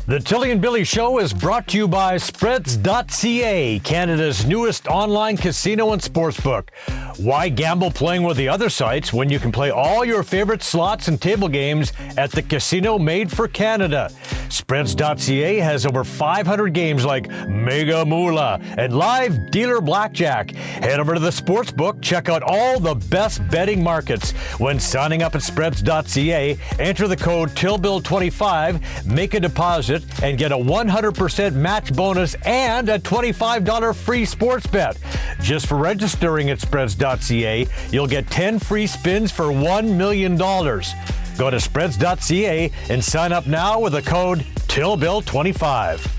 The Tilley and Billy Show is brought to you by Spreads.ca, Canada's newest online casino and sportsbook. Why gamble playing with the other sites when you can play all your favorite slots and table games at the casino made for Canada? Spreads.ca has over 500 games like Mega Moolah and Live Dealer Blackjack. Head over to the sportsbook, check out all the best betting markets. When signing up at Spreads.ca, enter the code TILLBILL25, make a deposit, and get a 100% match bonus and a $25 free sports bet. Just for registering at Spreads.ca, you'll get 10 free spins for $1 million. Go to Spreads.ca and sign up now with the code TILLBILL25.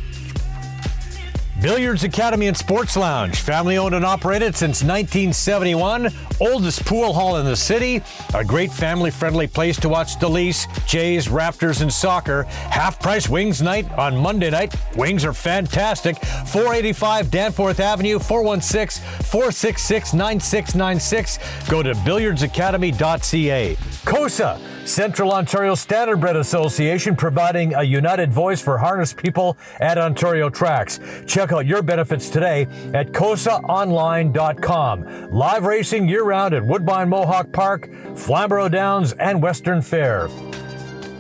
Billiards Academy and Sports Lounge, family owned and operated since 1971, oldest pool hall in the city, a great family-friendly place to watch the Leafs, Jays, Raptors, and soccer. Half-price wings night on Monday night. Wings are fantastic. 485 Danforth Avenue, 416-466-9696. Go to billiardsacademy.ca. COSA, Central Ontario Standardbred Association, providing a united voice for harness people at Ontario tracks. Check out your benefits today at COSAonline.com. Live racing year-round at Woodbine Mohawk Park, Flamborough Downs, and Western Fair.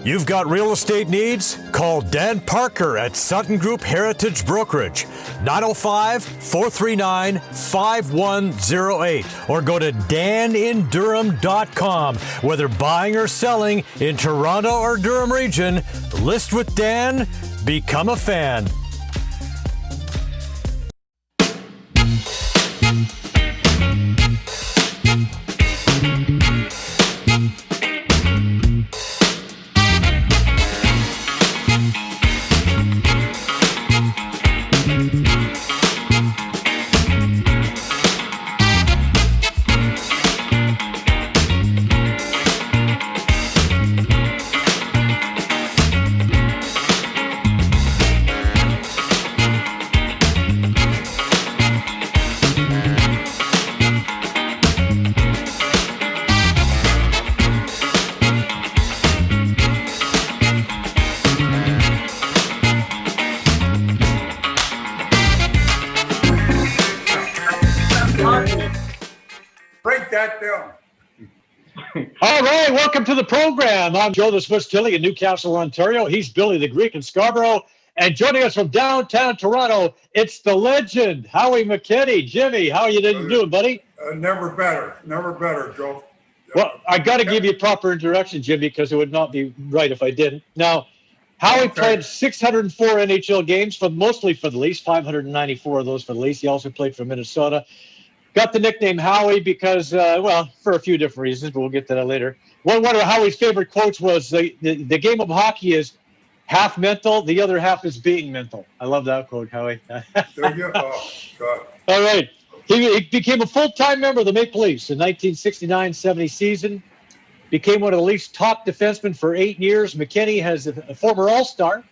You've got real estate needs? Call Dan Parker at Sutton Group Heritage Brokerage, 905-439-5108, or go to danindurham.com. Whether buying or selling in Toronto or Durham region, list with Dan, become a fan. All right, welcome to the program. I'm Joe the Swiss Tilley in Newcastle, Ontario. He's Billy the Greek in Scarborough. And joining us from downtown Toronto, it's the legend, Howie McKenny. Jimmy, how are you doing, buddy? Never better, Joe. Well, I got to give you a proper introduction, Jimmy, because it would not be right if I didn't. Now, Howie played 604 NHL games, mostly for the Leafs, 594 of those for the Leafs. He also played for Minnesota. Got the nickname Howie because, for a few different reasons, but we'll get to that later. One of Howie's favorite quotes was, the game of hockey is half mental, the other half is being mental. I love that quote, Howie. There you go. Oh, God. All right. He became a full-time member of the Maple Leafs in 1969-70 season. Became one of the Leafs' top defensemen for 8 years. McKenny has a former All-Star.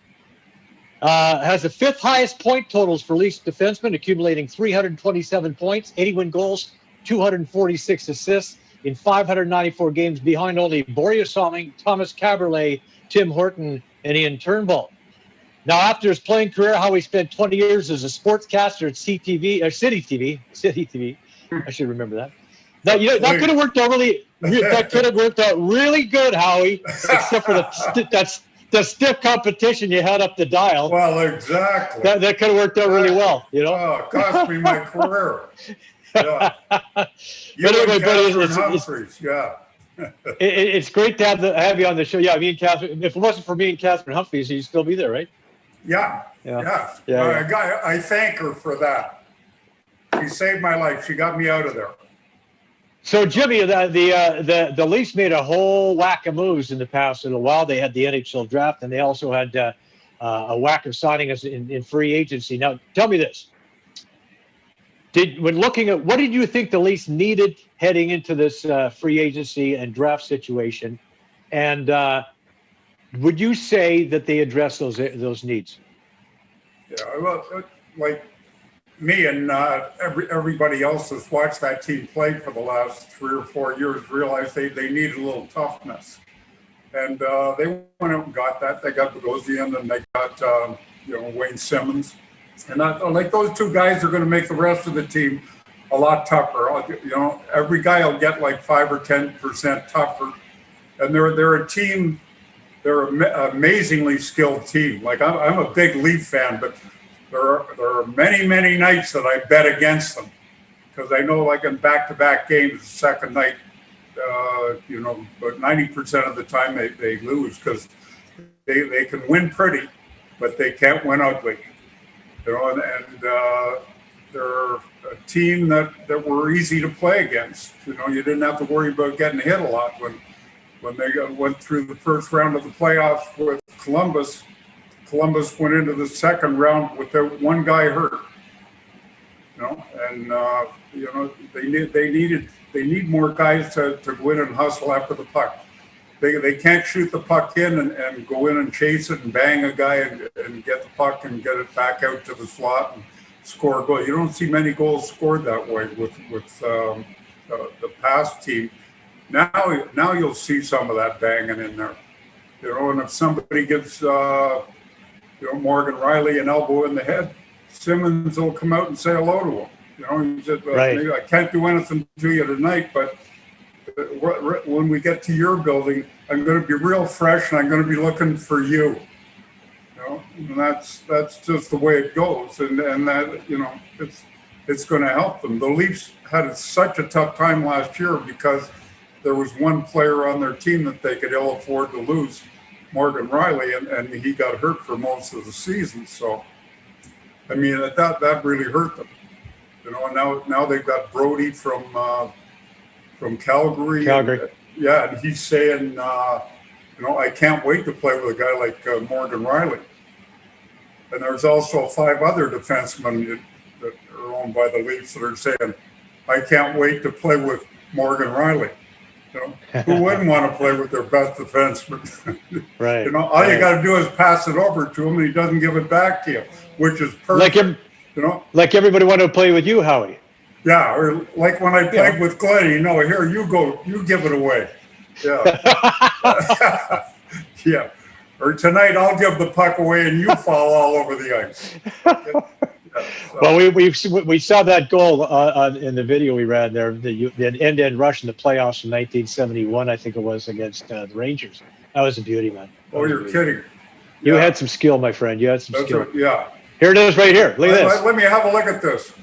Has the fifth highest point totals for Leafs defensemen, accumulating 327 points, 81 goals, 246 assists in 594 games, behind only Borje Salming, Thomas Kaberle, Tim Horton, and Ian Turnbull. Now, after his playing career, Howie spent 20 years as a sportscaster at City TV. I should remember that. That could have worked out really. That could have worked out really good, Howie, except for the stiff competition you had up the dial. Well, exactly. That could have worked out really well, you know. Oh, it cost me my career. Yeah. It's great to have you on the show. Yeah, me and Catherine. If it wasn't for me and Catherine Humphreys, you'd still be there, right? Yeah. I thank her for that. She saved my life. She got me out of there. So, Jimmy, the Leafs made a whole whack of moves in the past little while. They had the NHL draft, and they also had a whack of signings in free agency. Now, tell me this. When looking at what did you think the Leafs needed heading into this free agency and draft situation, and would you say that they addressed those needs? Yeah, well, like me and everybody else that's watched that team play for the last 3 or 4 years realized they needed a little toughness. And they went out and got that. They got Bogosian and they got, Wayne Simmons. And like those two guys are going to make the rest of the team a lot tougher. Every guy will get like 5 or 10% tougher. And they're a team, they're an amazingly skilled team. Like I'm a big Leaf fan, but there are many, many nights that I bet against them. Because I know like in back-to-back games, the second night, but 90% of the time they lose because they can win pretty, but they can't win ugly. And they're a team that were easy to play against. You didn't have to worry about getting hit a lot when they went through the first round of the playoffs with Columbus. Columbus went into the second round with one guy hurt. They need more guys to go in and hustle after the puck. They can't shoot the puck in and go in and chase it and bang a guy and get the puck and get it back out to the slot and score a goal. You don't see many goals scored that way with the past team. Now you'll see some of that banging in there. And if somebody gives Morgan Riley an elbow in the head, Simmons will come out and say hello to him. He said, maybe I can't do anything to you tonight, but when we get to your building, I'm going to be real fresh and I'm going to be looking for you. And that's just the way it goes. And that, it's going to help them. The Leafs had such a tough time last year because there was one player on their team that they could ill afford to lose, Morgan Riley, and he got hurt for most of the season. So, I mean, that really hurt them. Now they've got Brody from Calgary. And he's saying, I can't wait to play with a guy like Morgan Riley. And there's also 5 other defensemen that are owned by the Leafs that are saying, I can't wait to play with Morgan Riley. Who wouldn't want to play with their best defenseman? Right. All you got to do is pass it over to him and he doesn't give it back to you, which is perfect. Like everybody wanted to play with you, Howie. Yeah, or like when I played with Glenn, here, you go, you give it away. Yeah. Yeah. Or tonight, I'll give the puck away and you fall all over the ice. Well, we saw that goal in the video we ran there, the end-to-end rush in the playoffs in 1971, I think it was, against the Rangers. That was a beauty, man. You're kidding. You had some skill, my friend. You had some skill. Yeah. Here it is right here. Look at this. Let me have a look at this.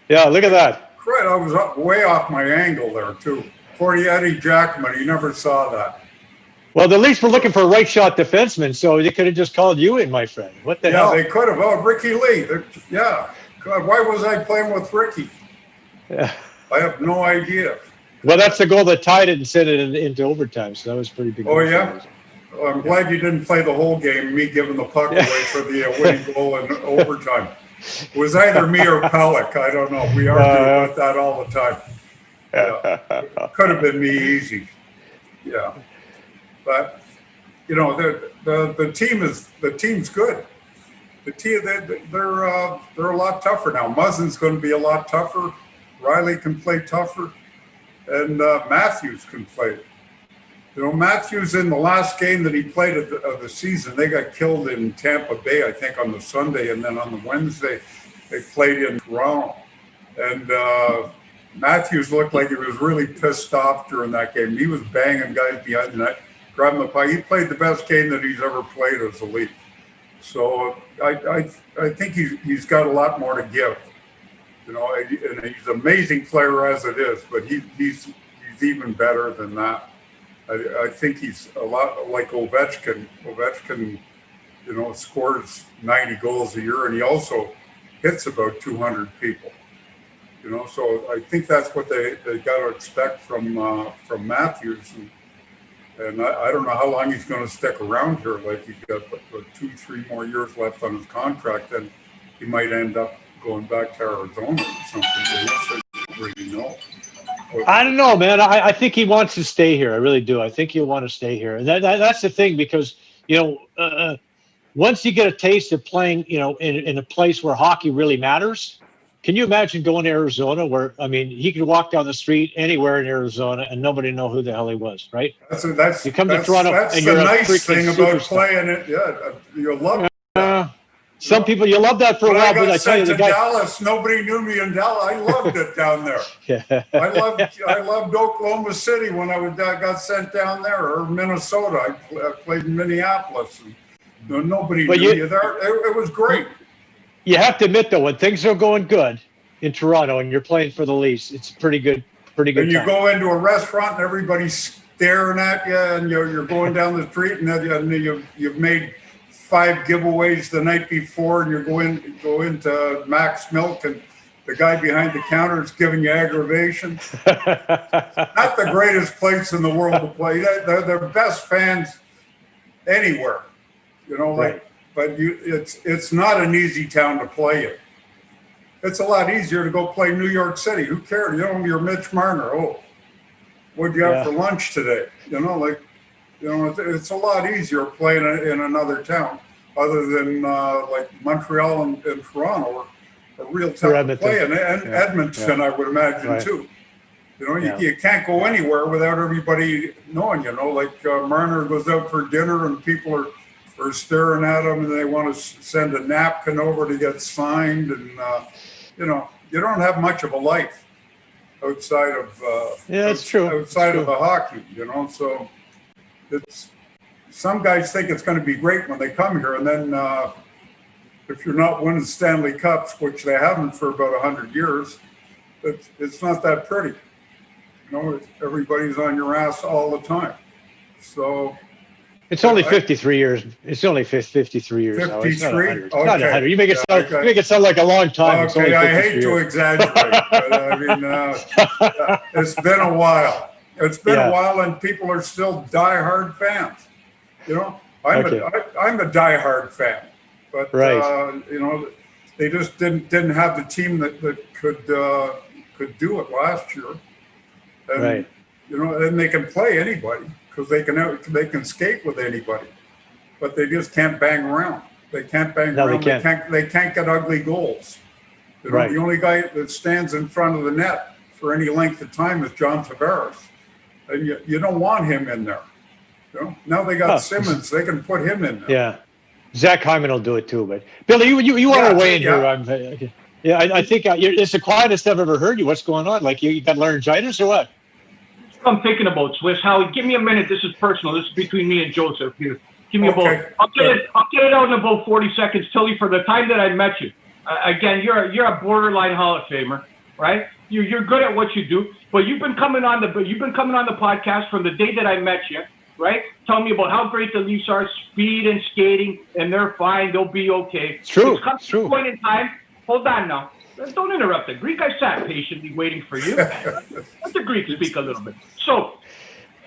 Yeah, look at that. Right, I was way off my angle there, too. Poor Eddie Jackman, you never saw that. Well, the Leafs were looking for a right shot defenseman, so they could have just called you in, my friend. What the hell? Yeah, they could have. Oh, Ricky Lee. Yeah. God, why was I playing with Ricky? Yeah. I have no idea. Well, that's the goal that tied it and sent it into overtime, so that was pretty big. Oh, yeah? Well, I'm glad you didn't play the whole game, me giving the puck away for the winning goal in overtime. It was either me or Pellick. I don't know. We argue about that all the time. Yeah. Could have been me easy. Yeah. But, the team's good. The team, they're a lot tougher now. Muzzin's going to be a lot tougher. Riley can play tougher. And Matthews can play. Matthews, in the last game that he played of the season, they got killed in Tampa Bay, I think, on the Sunday. And then on the Wednesday, they played in Toronto. And Matthews looked like he was really pissed off during that game. He was banging guys behind the net, grabbing the puck. He played the best game that he's ever played as a Leaf. So I think he's got a lot more to give. And he's an amazing player as it is, but he's even better than that. I think he's a lot like Ovechkin. Ovechkin, scores 90 goals a year, and he also hits about 200 people. So I think that's what they got to expect from Matthews. And I don't know how long he's going to stick around here. Like, he's got 2-3 more years left on his contract, and he might end up going back to Arizona or something. I don't really know. I don't know, man. I think he wants to stay here. I really do. I think he'll want to stay here. And that's the thing, because, once you get a taste of playing, in a place where hockey really matters, Can you imagine going to Arizona where, I mean, he could walk down the street anywhere in Arizona and nobody know who the hell he was, right? You come to Toronto and you're the a nice freaking thing about superstar. playing it. Yeah, you love that. Some people, you love that for a When while, I got but I tell you, sent the to guy. Dallas, nobody knew me in Dallas. I loved it down there. Yeah. I loved Oklahoma City when I got sent down there, or Minnesota. I played in Minneapolis, and nobody knew you there. It was great. You have to admit, though, when things are going good in Toronto and you're playing for the Leafs, it's pretty good. And you time. go into a restaurant and everybody's staring at you, and you're going down the street, and you've made 5 giveaways the night before, and you go into Max Milk, and the guy behind the counter is giving you aggravation. Not the greatest place in the world to play. They're the best fans anywhere, right. But it's not an easy town to play in. It's a lot easier to go play New York City. Who cares? You're Mitch Marner. Oh, what'd you have for lunch today? It's a lot easier playing in another town other than like Montreal and Toronto are real tough to play in. And Edmonton, I would imagine, too. You can't go anywhere without everybody knowing, like Marner goes out for dinner and people are staring at him and they want to send a napkin over to get signed. And, you don't have much of a life outside of outside of the hockey, so it's some guys think it's going to be great when they come here, and then if you're not winning Stanley Cups, which they haven't for about 100 years, it's not that pretty. Everybody's on your ass all the time. So it's only 53 years. It's only 53 years. 53? It's not 100. It's not 100. You make it sound like a long time. Okay, I hate to exaggerate, but I mean, it's been a while. It's been a while, and people are still diehard fans. I'm a diehard fan, but they just didn't have the team that could do it last year. And, and they can play anybody because they can skate with anybody, but they just can't bang around. They can't bang around. They can't get ugly goals. The only guy that stands in front of the net for any length of time is John Tavares, and you don't want him in there. Now they got Simmons; they can put him in there. Yeah, Zach Hyman will do it too. But Billy, you are away in here. I think it's the quietest I've ever heard you. What's going on? Like you got laryngitis or what? I'm thinking about Swiss. Howie, give me a minute. This is personal. This is between me and Joseph. Give me about. I'll get it out in about 40 seconds, Tilley. For the time that I met you, again, you're a borderline Hall of Famer, right? You're good at what you do, but you've been coming on the podcast from the day that I met you, right? Tell me about how great the Leafs are, speed and skating, and they're fine. They'll be okay. It's true. It's true. Point in time. Hold on now. Don't interrupt the Greek. I sat patiently waiting for you. Let the Greek speak a little bit. So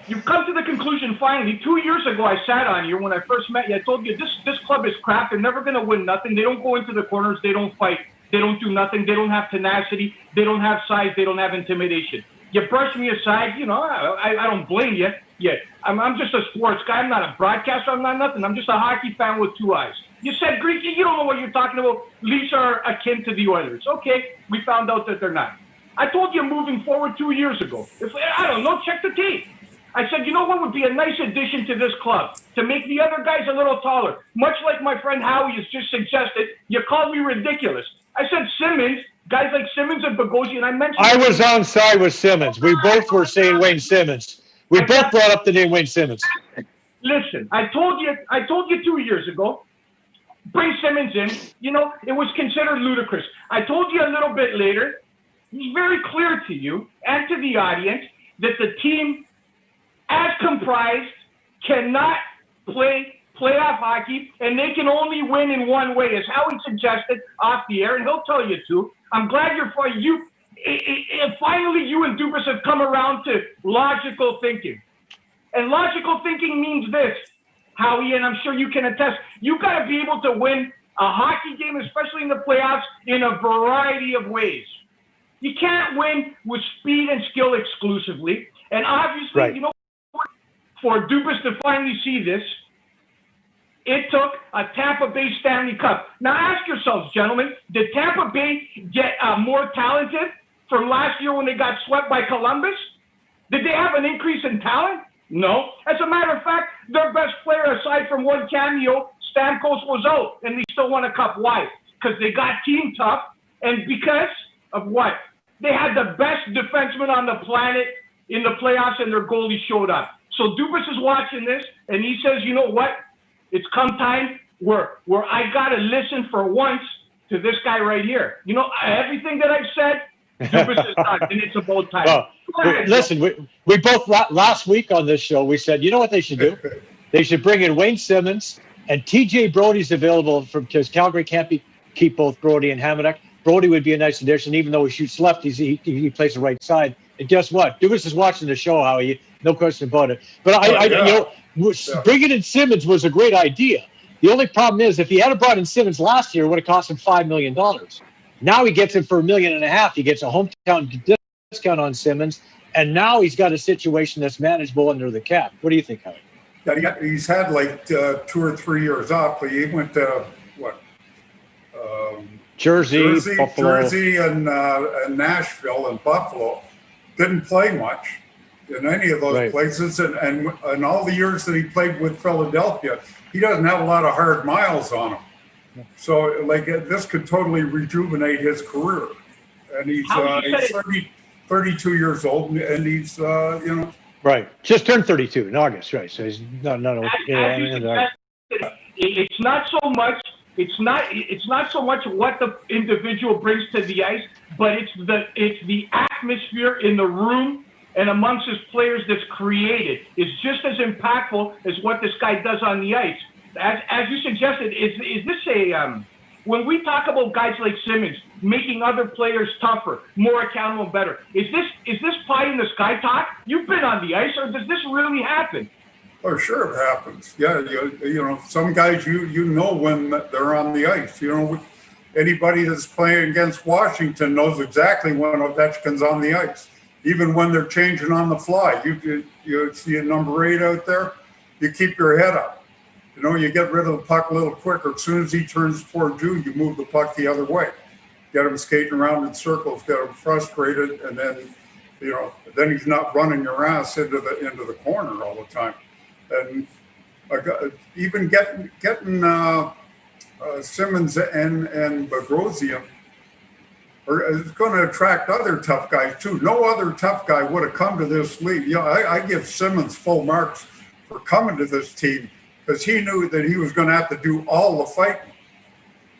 you've come to the conclusion finally. 2 years ago, I sat on you when I first met you. I told you this club is crap. They're never going to win nothing. They don't go into the corners. They don't fight. They don't do nothing. They don't have tenacity. They don't have size. They don't have intimidation. You brush me aside. I don't blame you. Yeah, I'm just a sports guy. I'm not a broadcaster. I'm not nothing. I'm just a hockey fan with 2 eyes. You said, Greek, you don't know what you're talking about. Leafs are akin to the Oilers. Okay, we found out that they're not. I told you moving forward 2 years ago. I don't know, check the tape. I said, you know what would be a nice addition to this club? To make the other guys a little taller. Much like my friend Howie has just suggested, you called me ridiculous. I said Simmons, guys like Simmons and Bogosian, and I mentioned... I was on side with Simmons. We both were saying Wayne Simmons. We both brought up the name Wayne Simmons. Listen, I told you 2 years ago, bring Simmons in. It was considered ludicrous. I told you a little bit later, it's very clear to you and to the audience that the team, as comprised, cannot play playoff hockey, and they can only win in one way, as Howie suggested off the air, and he'll tell you too. I'm glad finally you and Dubas have come around to logical thinking. And logical thinking means this, Howie, and I'm sure you can attest, you've got to be able to win a hockey game, especially in the playoffs, in a variety of ways. You can't win with speed and skill exclusively. And obviously, for Dubas to finally see this, It took a Tampa Bay Stanley Cup. Now ask yourselves, gentlemen, did Tampa Bay get more talented from last year when they got swept by Columbus? Did they have an increase in talent? No. As a matter of fact, their best player, aside from one cameo, Stamkos, was out, and they still won a cup. Why? Because they got team tough, and because of what? They had the best defenseman on the planet in the playoffs, and their goalie showed up. So Dubas is watching this, and he says, you know what? It's come time where I got to listen for once to this guy right here. You know, everything that I've said, Dubas is done, and it's about time. Well, listen, we both last week on this show, we said, you know what they should do? They should bring in Wayne Simmons, and TJ Brody's available because Calgary can't keep both Brody and Hamonic. Brody would be a nice addition, even though he shoots left. He plays the right side. And guess what? Dubas is watching the show, Howie. No question about it. But bringing in Simmons was a great idea. The only problem is, if he had brought in Simmons last year, it would have cost him $5 million. Now he gets him for $1.5 million. He gets a hometown discount on Simmons, and now he's got a situation that's manageable under the cap. What do you think, Howie? Yeah, he's had like 2 or 3 years off. He went to what? Jersey, Buffalo. Jersey, and Nashville and Buffalo. Didn't play much in any of those places, and all the years that he played with Philadelphia, he doesn't have a lot of hard miles on him. So, like, this could totally rejuvenate his career. And he's 32 years old, and he's Right, just turned 32 in August, right? So he's not it's not so much. It's not so much what the individual brings to the ice, but it's the atmosphere in the room and amongst his players that's created. It's just as impactful as what this guy does on the ice. As you suggested, is this a when we talk about guys like Simmons making other players tougher, more accountable, better? Is this pie in the sky talk? You've been on the ice, or does this really happen? Oh, sure, it happens. Yeah, you know, some guys you know when they're on the ice. You know, anybody that's playing against Washington knows exactly when Ovechkin's on the ice. Even when they're changing on the fly, you see a number 8 out there, you keep your head up. You know, you get rid of the puck a little quicker. As soon as he turns toward you, you move the puck the other way. Get him skating around in circles, get him frustrated, and then then he's not running your ass into the corner all the time. And even getting Simmons and Bogosian is going to attract other tough guys too. No other tough guy would have come to this league. You know, I give Simmons full marks for coming to this team because he knew that he was going to have to do all the fighting.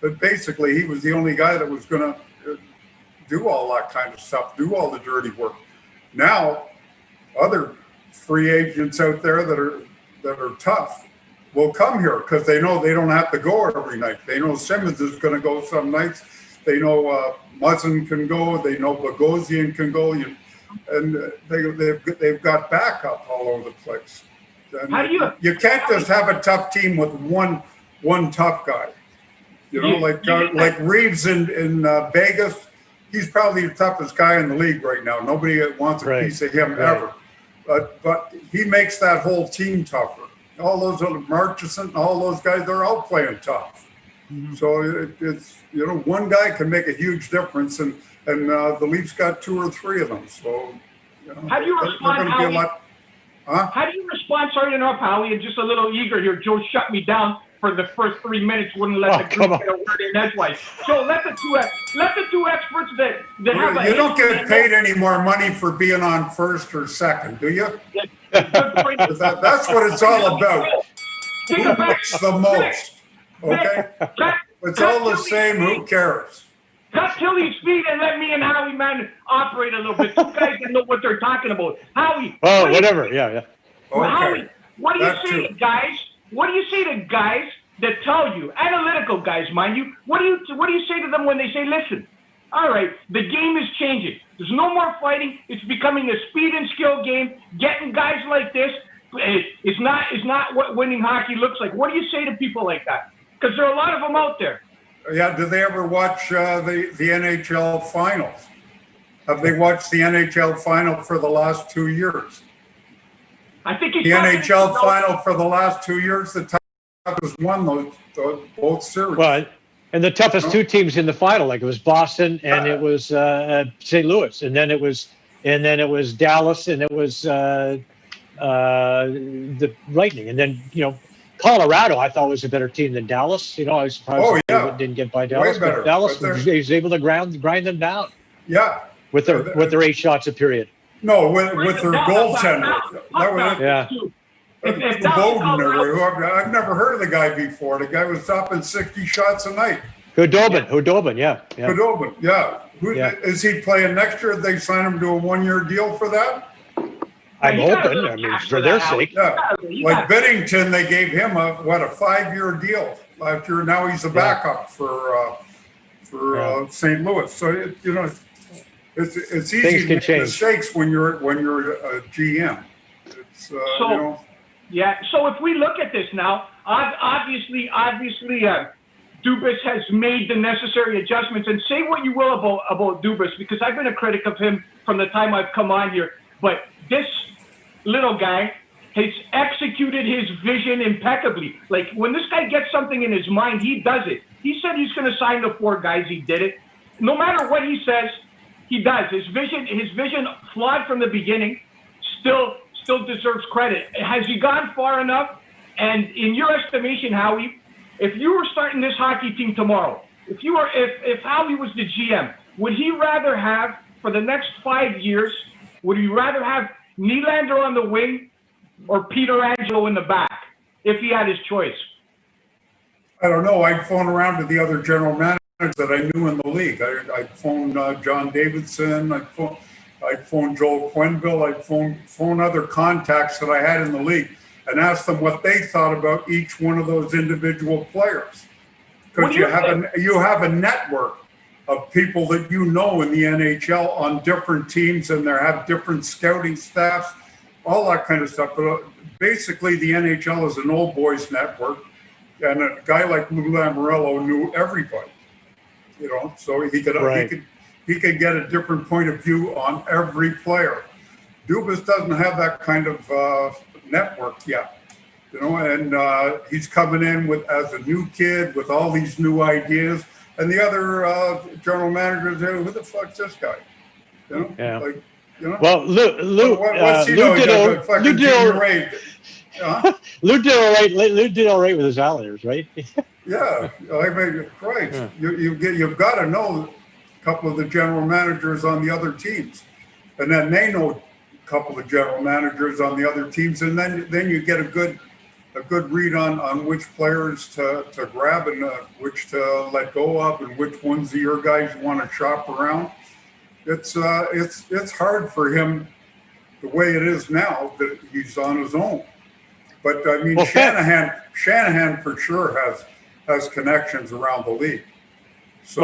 But basically, he was the only guy that was going to do all that kind of stuff, do all the dirty work. Now, other free agents out there that are tough will come here because they know they don't have to go every night. They know Simmons is going to go some nights. They know Muzzin can go. They know Bogosian can go. And they've got backup all over the place. And you can't just have a tough team with one tough guy. You know, like Reeves in Vegas. He's probably the toughest guy in the league right now. Nobody wants a piece of him ever. But he makes that whole team tougher. All those other Murchison, all those guys, they're all playing tough. Mm-hmm. So it's one guy can make a huge difference, and the Leafs got 2 or 3 of them. So how do you respond? How do you respond? Sorry to interrupt, Howie. I'm just a little eager here. Joe shut me down for the first 3 minutes. Wouldn't let the group get a word in edgewise. So let the two experts that have. You don't get paid any more money for being on first or second, do you? That's what it's all about. Who makes the most? Okay, it's all the same. Who cares? Cut Tilley's feet and let me and Howie operate a little bit. Two guys that know what they're talking about. Howie. Oh, whatever. Yeah. Okay. Howie, what do you say to guys? What do you say to guys that tell you, analytical guys, mind you? What do you say to them when they say, "Listen, all right, the game is changing. There's no more fighting. It's becoming a speed and skill game. Getting guys like this is not what winning hockey looks like." What do you say to people like that? Because there are a lot of them out there. Yeah, do they ever watch the NHL finals? Have they watched the NHL final for the last 2 years? I think the NHL final for the last 2 years, the Raptors won those both series. Well, and the toughest two teams in the final, like it was Boston and it was St. Louis, and then it was Dallas and it was the Lightning, and then Colorado I thought was a better team than Dallas. I was surprised they didn't get by Dallas, but Dallas was able to grind them down. Yeah, with their 8 shots a period. No, with their goaltender. That was I've never heard of the guy before. The guy was topping 60 shots a night. Hudobin, yeah. Hudobin, yeah. Is he playing next year? They sign him to a 1-year deal for that? I'm hoping. I mean, for their sake. Yeah. Like Biddington, they gave him a 5-year deal last year. Now he's a backup for St. Louis. So it's easy to make mistakes when you're a GM. So if we look at this now, obviously, Dubas has made the necessary adjustments. And say what you will about Dubas, because I've been a critic of him from the time I've come on here. But this little guy has executed his vision impeccably. Like, when this guy gets something in his mind, he does it. He said he's going to sign the 4 guys. He did it. No matter what he says, he does. His vision, flawed from the beginning, still deserves credit. Has he gone far enough? And in your estimation, Howie, if you were starting this hockey team tomorrow, if Howie was the GM, would he rather have, for the next 5 years, would he rather have Nylander on the wing or Peter Angelo in the back, if he had his choice? I don't know. I'd phone around to the other general managers that I knew in the league. I'd phone John Davidson. I'd phone Joel Quenneville. I'd phone other contacts that I had in the league and ask them what they thought about each one of those individual players. Because you have a network of people that in the NHL on different teams, and they have different scouting staffs, all that kind of stuff. But basically, the NHL is an old boys network, and a guy like Lou Lamoriello knew everybody. So he could get a different point of view on every player. Dubas doesn't have that kind of network yet, and he's coming in as a new kid with all these new ideas, and the other general managers say, "Who the fuck's this guy?" Well, Lou did all right with his Islanders, right? Yeah, I mean, Christ, yeah. You've got to know a couple of the general managers on the other teams, and then they know a couple of general managers on the other teams, and then you get a good read on which players to grab and which to let go of, and which ones of your guys you want to shop around. It's hard for him the way it is now that he's on his own. But I mean, Shanahan for sure has connections around the league. So,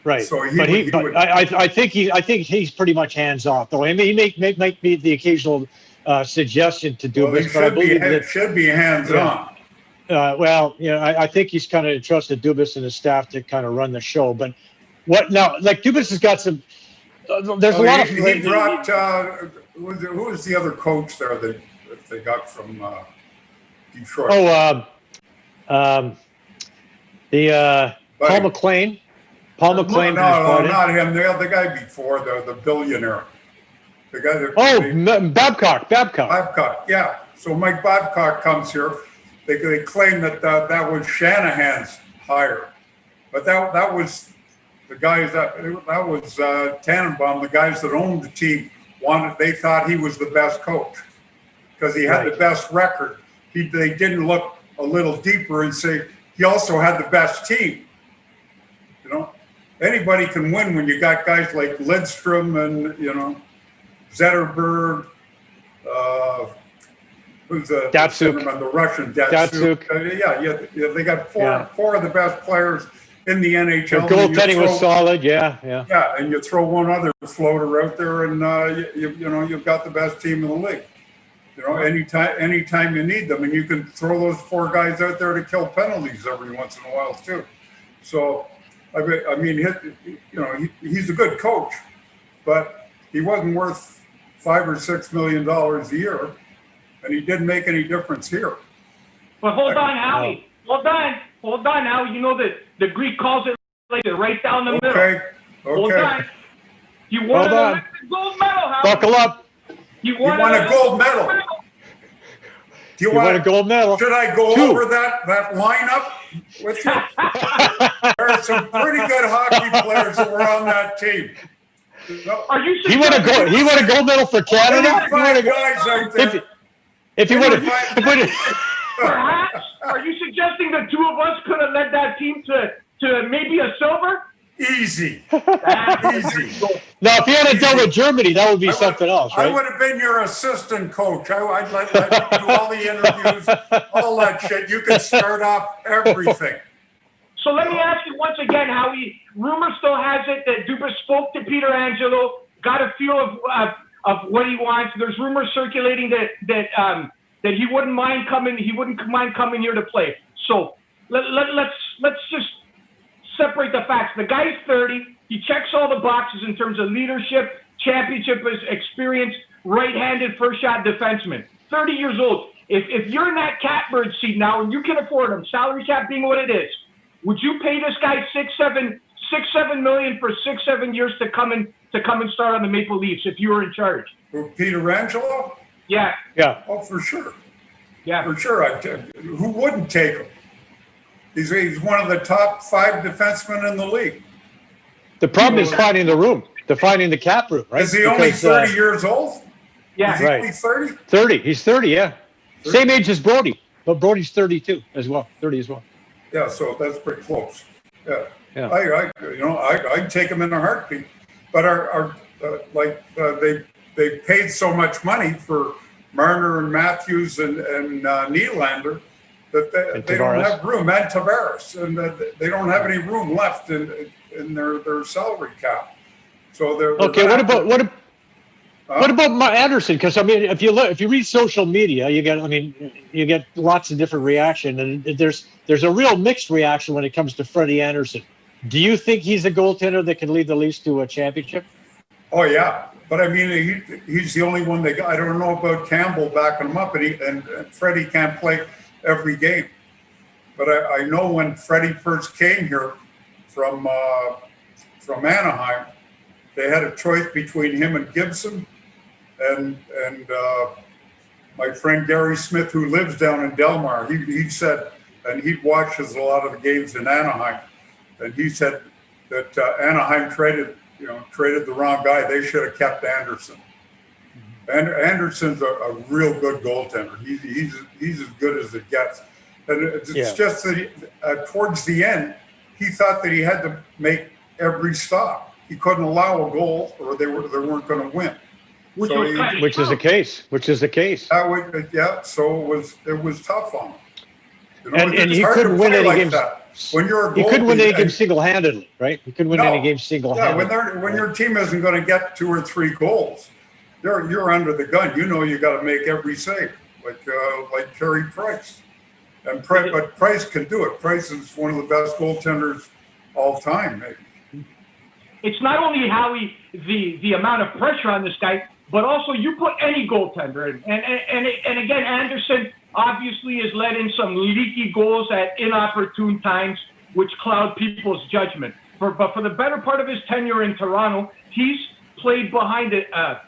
right. So I think he's pretty much hands off, though. I mean, he make the occasional suggestion to do this, but I believe it should be hands on. I think he's kind of entrusted Dubas and his staff to kind of run the show. But what now? Like, Dubas has got some. There's a lot of. He brought. Who was the other coach there that they got from Detroit? Paul McLean. Paul McLean. No, not him. The guy before the billionaire. The guy that. Babcock. Babcock, yeah. So Mike Babcock comes here. They claim that was Shanahan's hire, but that was the guys that was Tannenbaum. The guys that owned the team they thought he was the best coach because he had the best record. They didn't look a little deeper and say he also had the best team. Anybody can win when you got guys like Lidstrom and Zetterberg. Who's the Russian Datsuk? They got four of the best players in the NHL. The goaltending was solid, yeah. Yeah, and you throw one other floater out there, and you've got the best team in the league. Anytime you need them, and you can throw those 4 guys out there to kill penalties every once in a while too. So, I mean, he's a good coach, but he wasn't worth $5 or $6 million a year, and he didn't make any difference here. But hold on, Howie. Hold on now. You know that the Greek calls it like right down the middle. Okay. Hold on. You won an Olympic gold medal, Howard. Buckle up. You won a gold medal. Do you want a gold medal? Should I go over that lineup with you? There are some pretty good hockey players that were on that team. Are you He won a gold medal for Canada. Perhaps, are you suggesting the two of us could have led that team to maybe a silver? Easy. Now, if he had done with Germany, that would be something else, right? I would have been your assistant coach. I'd let you do all the interviews, all that shit. You could start off everything. So let me ask you once again, Howie. Rumor still has it that Dubas spoke to Peter Angelo, got a feel of what he wants. There's rumors circulating that he wouldn't mind coming. He wouldn't mind coming here to play. So let's just separate the facts. The guy's 30. He checks all the boxes in terms of leadership, championship experience, right-handed first-shot defenseman. 30 years old. If you're in that catbird seat now and you can afford him, salary cap being what it is, would you pay this guy $6-7 million for 6-7 years to come and start on the Maple Leafs if you were in charge? Peter Angelo? Yeah. Oh, for sure. Yeah. For sure. Who wouldn't take him? He's one of the top 5 defensemen in the league. The problem is finding the room, finding the cap room, right? Is he only 30 years old? Yeah. Is he only 30? 30. He's 30, yeah. 30. Same age as Brody, but Brody's 32 as well, 30 as well. Yeah, so that's pretty close. Yeah. Yeah. I'd take him in a heartbeat. But they paid so much money for Marner and Matthews and Nylander that they don't have room, and Tavares, and they don't have any room left in their salary cap. So they're okay. What about Anderson? Because I mean, if you read social media, you get lots of different reaction, and there's a real mixed reaction when it comes to Freddie Anderson. Do you think he's a goaltender that can lead the Leafs to a championship? Oh yeah, but I mean, he's the only one I don't know about Campbell backing him up, and Freddie can't play every game. But I know when Freddie first came here from Anaheim, they had a choice between him and Gibson, and my friend Gary Smith, who lives down in Delmar, he said, and he watches a lot of the games in Anaheim, and he said that Anaheim traded the wrong guy. They should have kept Anderson. And Anderson's a real good goaltender. He's as good as it gets. And it's just that towards the end, he thought that he had to make every stop. He couldn't allow a goal, or they weren't going to win. Which is the case. So it was tough on him. And he couldn't win any games. When you're a goalie, he couldn't win any games single-handedly, right? He couldn't win any games single-handedly. Yeah, when your team isn't going to get 2 or 3 goals, you're under the gun. You got to make every save, like Carey Price. But Price can do it. Price is one of the best goaltenders all time, maybe. It's not only the amount of pressure on this guy, but also you put any goaltender in. And again, Anderson obviously has let in some leaky goals at inopportune times, which cloud people's judgment. But for the better part of his tenure in Toronto, he's played behind a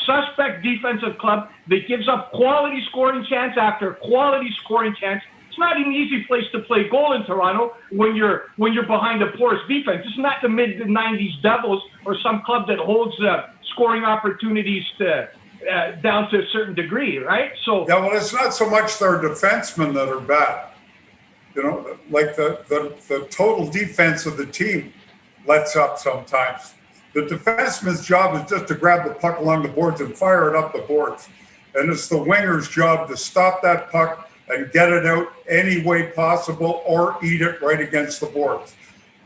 suspect defensive club that gives up quality scoring chance after quality scoring chance. It's not an easy place to play goal in Toronto when you're behind a porous defense. It's not the mid-90s Devils or some club that holds scoring opportunities down to a certain degree, right? So yeah, well, it's not so much their defensemen that are bad. Like the total defense of the team lets up sometimes. The defenseman's job is just to grab the puck along the boards and fire it up the boards. And it's the winger's job to stop that puck and get it out any way possible or eat it right against the boards.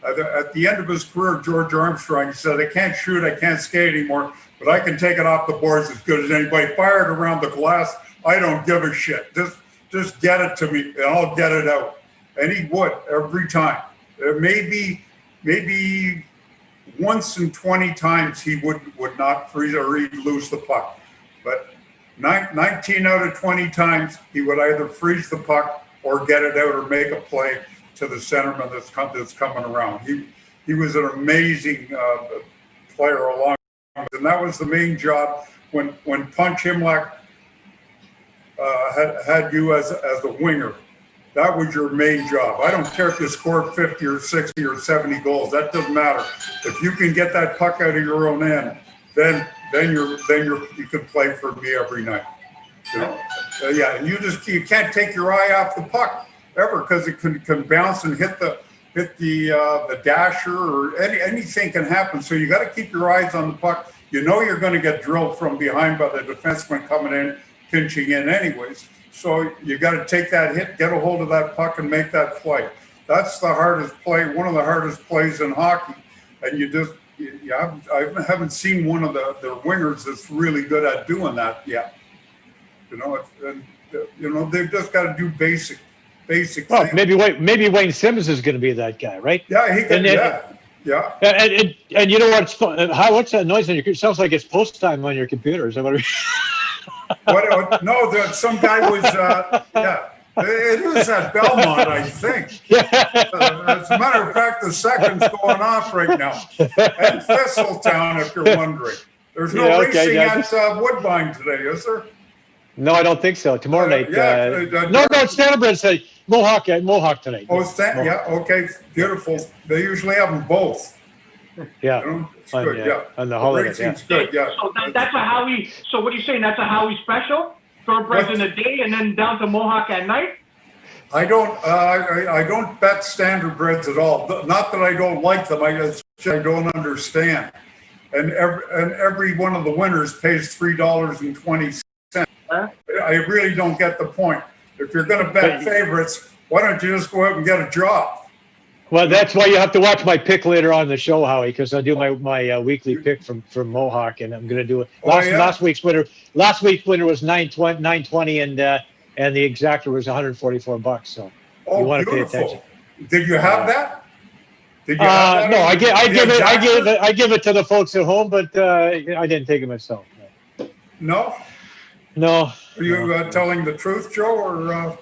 At the end of his career, George Armstrong said, I can't shoot, I can't skate anymore, but I can take it off the boards as good as anybody. Fire it around the glass, I don't give a shit. Just get it to me and I'll get it out. And he would every time. Maybe once in 20 times he would not freeze or he'd lose the puck. But 19 out of 20 times he would either freeze the puck or get it out or make a play to the centerman that's coming around. He was an amazing player along, and that was the main job when Punch Imlach had you as a winger. That was your main job. I don't care if you scored 50 or 60 or 70 goals. That doesn't matter. If you can get that puck out of your own end, then you can play for me every night. You know? Yeah, and you can't take your eye off the puck ever, because it can bounce and hit the dasher, or anything can happen. So you got to keep your eyes on the puck. You know you're going to get drilled from behind by the defenseman coming in, pinching in anyways. So you got to take that hit, get a hold of that puck, and make that play. That's the hardest play, one of the hardest plays in hockey. And I haven't seen one of the wingers that's really good at doing that yet. They've just got to do basic Well, things. maybe Wayne Simmons is going to be that guy, right? Yeah, he can. Yeah. And you know what's fun? What's that noise on your computer? It sounds like it's post time on your computer. Is that what? No, some guy was. It is at Belmont, I think. As a matter of fact, the second's going off right now. And Thistletown, if you're wondering. There's no racing at Woodbine today, is there? No, I don't think so. Tomorrow night. No, it's Standardbred Mohawk tonight. Oh, okay, beautiful. They usually have them both. Yeah, it's good. On the holiday. Racing's good. Yeah. So that's a Howie. So what are you saying? That's a Howie special? Thoroughbreds in the day and then down to Mohawk at night? I don't bet Standardbreds at all. Not that I don't like them. I don't understand. And every one of the winners pays $3.20. I really don't get the point. If you're going to bet favorites, why don't you just go out and get a job? Well, that's why you have to watch my pick later on in the show, Howie, because I do my weekly pick from Mohawk, and I'm going to do it. Last week's winner was $920, and the exactor was $144. So you want to pay attention. Did you have that? No, I give it to the folks at home, but I didn't take it myself. No. No. Are you telling the truth, Joe, or? No,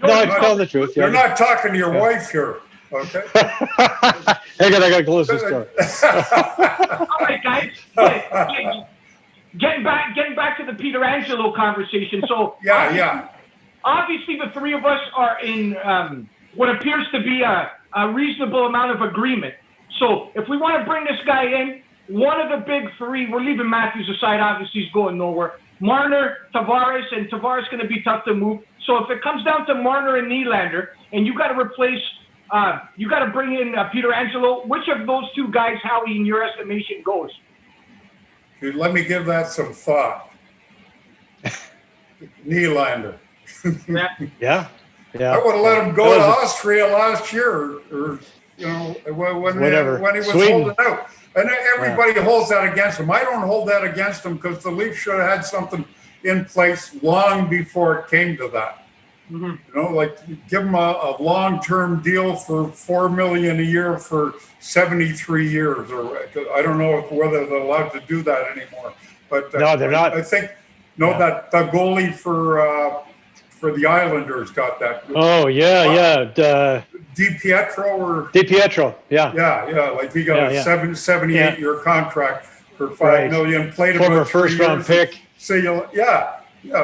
I'm telling the truth. You're not talking to your wife here, okay? I gotta close this door. All right, guys. Getting back to the Peter Angelo conversation. So obviously the three of us are in what appears to be a reasonable amount of agreement. So if we want to bring this guy in, one of the big three, we're leaving Matthews aside. Obviously, he's going nowhere. Marner, Tavares, and Tavares going to be tough to move. So if it comes down to Marner and Nylander, and you got to replace, you got to bring in Peter Angelo, which of those two guys, Howie, in your estimation, goes? Dude, let me give that some thought. Nylander. Yeah. I would have let him go to Austria last year, or when he was holding out. And everybody holds that against him. I don't hold that against him, because the Leafs should have had something in place long before it came to that. Mm-hmm. Give him a long-term deal for $4 million a year for 73 years, or I don't know whether they're allowed to do that anymore. But no, they're not. I think that the goalie for the Islanders got that. Oh yeah. DiPietro, yeah. Yeah. He got a 78-year contract for $5 million. Played former first-round pick. So yeah.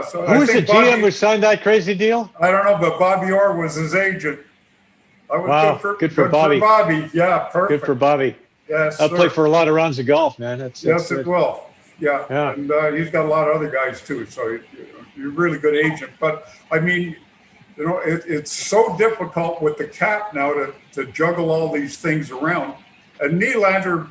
So who was the GM who signed that crazy deal? I don't know, but Bobby Orr was his agent. Good for Bobby. Yeah, perfect. Good for Bobby. Yes, I'll play for a lot of rounds of golf, man. It will. Yeah. And he's got a lot of other guys too. So you're a really good agent. But I mean, it's so difficult with the cap now to juggle all these things around. And Nylander,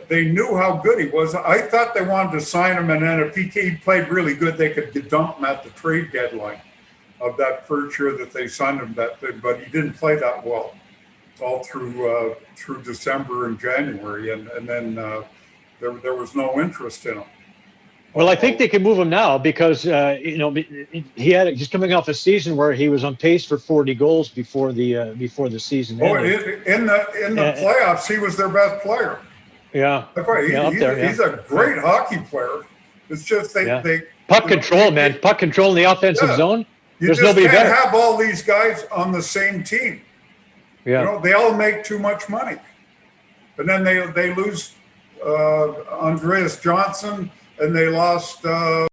they knew how good he was. I thought they wanted to sign him, and then if he played really good, they could dump him at the trade deadline of that first year that they signed him. But he didn't play that well all through December and January, and then there was no interest in him. Well, I think they can move him now because he's coming off a season where he was on pace for 40 goals before the season ended. In the playoffs, he was their best player. Yeah, he's a great hockey player. It's just they puck control, man. Puck control in the offensive zone. You There's just nobody can't better. have all these guys on the same team. Yeah. You know, they all make too much money. And then they lose Andreas Johnson, and they lost Kapanen.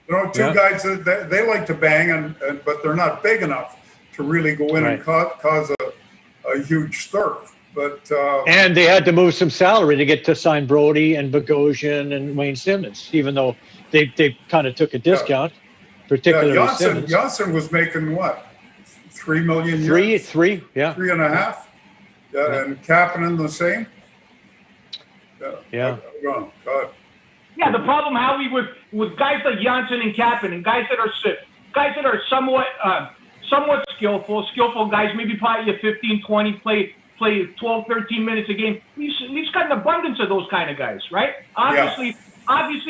You know, two guys that they like to bang, but they're not big enough to really go in and cause a huge stir. But and they had to move some salary to get to sign Brody and Bogosian and Wayne Simmons, even though they kind of took a discount, particularly Simmons. Janssen was making what, $3 million? Three, 3.5. Yeah, and Kapanen the same. Yeah. Oh, God. Yeah, the problem, Howie, with guys like Janssen and Kapanen, guys that are somewhat skillful guys, maybe probably a 15, 20 play 12, 13 minutes a game. He's got an abundance of those kind of guys, right? Obviously,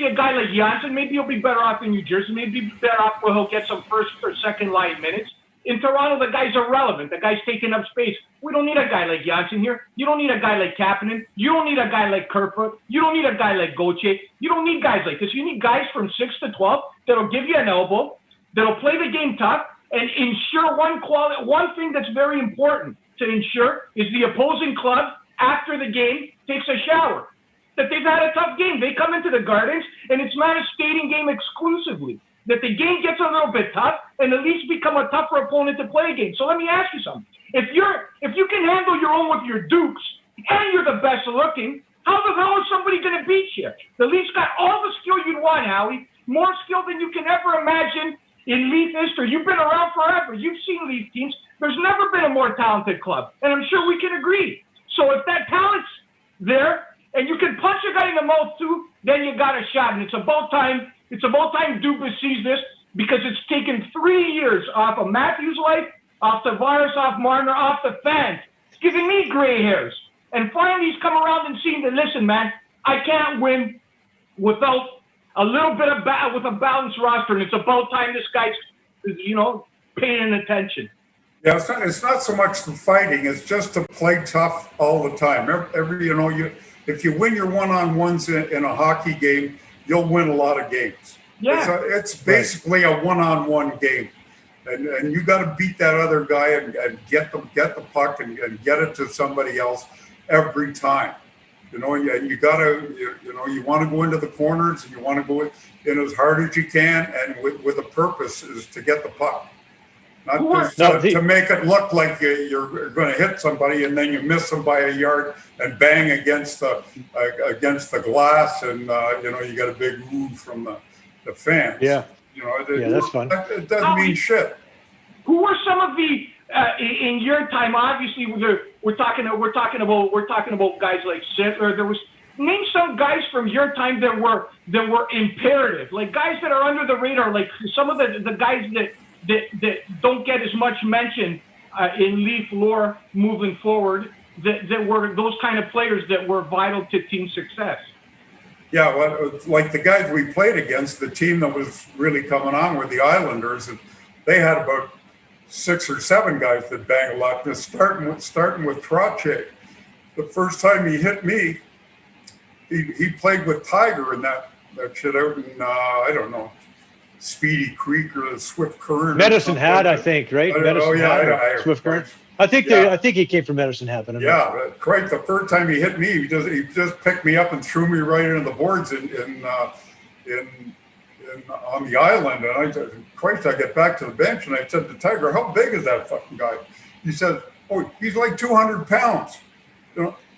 a guy like Janssen, maybe he'll be better off in New Jersey. Maybe he'll be better off where he'll get some first or second line minutes. In Toronto, the guy's irrelevant. The guy's taking up space. We don't need a guy like Janssen here. You don't need a guy like Kapanen. You don't need a guy like Kerfoot. You don't need a guy like Gauthier. You don't need guys like this. You need guys from 6 to 12 that'll give you an elbow, that'll play the game tough, and ensure one thing that's very important to ensure is the opposing club, after the game, takes a shower. That they've had a tough game. They come into the Gardens, and it's not a skating game exclusively. That the game gets a little bit tough and at least become a tougher opponent to play against. So let me ask you something. If you can handle your own with your Dukes and you're the best looking, how the hell is somebody going to beat you? The Leafs got all the skill you'd want, Howie. More skill than you can ever imagine in Leaf history. You've been around forever. You've seen Leaf teams. There's never been a more talented club. And I'm sure we can agree. So if that talent's there and you can punch a guy in the mouth too, then you got a shot. And it's about time Dubas sees this, because it's taken 3 years off of Matthews' life, off Tavares, off Marner, off the fans. It's giving me gray hairs. And finally he's come around and seen that, listen, man, I can't win without a little bit of with a balanced roster. And it's about time this guy's, paying attention. Yeah, it's not so much the fighting; it's just to play tough all the time. If you win your one-on-ones in a hockey game, you'll win a lot of games. Yeah, it's basically a one-on-one game, and you got to beat that other guy and get the puck and get it to somebody else every time. And you got to you want to go into the corners and you want to go in as hard as you can, and with a purpose is to get the puck. Not just to make it look like you're going to hit somebody and then you miss them by a yard and bang against the glass, and you got a big move from the fans. Yeah, that's fun. It doesn't mean shit. Who were some of the in your time? Obviously, we're talking about guys like Sittler. Name some guys from your time that were imperative, like guys that are under the radar, like some of the guys that don't get as much mention in Leaf lore moving forward, that were those kind of players that were vital to team success. Yeah, well, like the guys we played against, the team that was really coming on were the Islanders, and they had about 6 or 7 guys that bang a lot. Just starting with Trottier. The first time he hit me, he played with Tiger in that shit out in I don't know, Speedy Creek or the Swift Current. Medicine Hat, I think, right? Swift Current. I think he came from Medicine Hat. Yeah, Craig. The first time he hit me, he just picked me up and threw me right into the boards in on the island. And I said, Christ, I get back to the bench and I said to Tiger, how big is that fucking guy? He said, oh, he's like 200 pounds.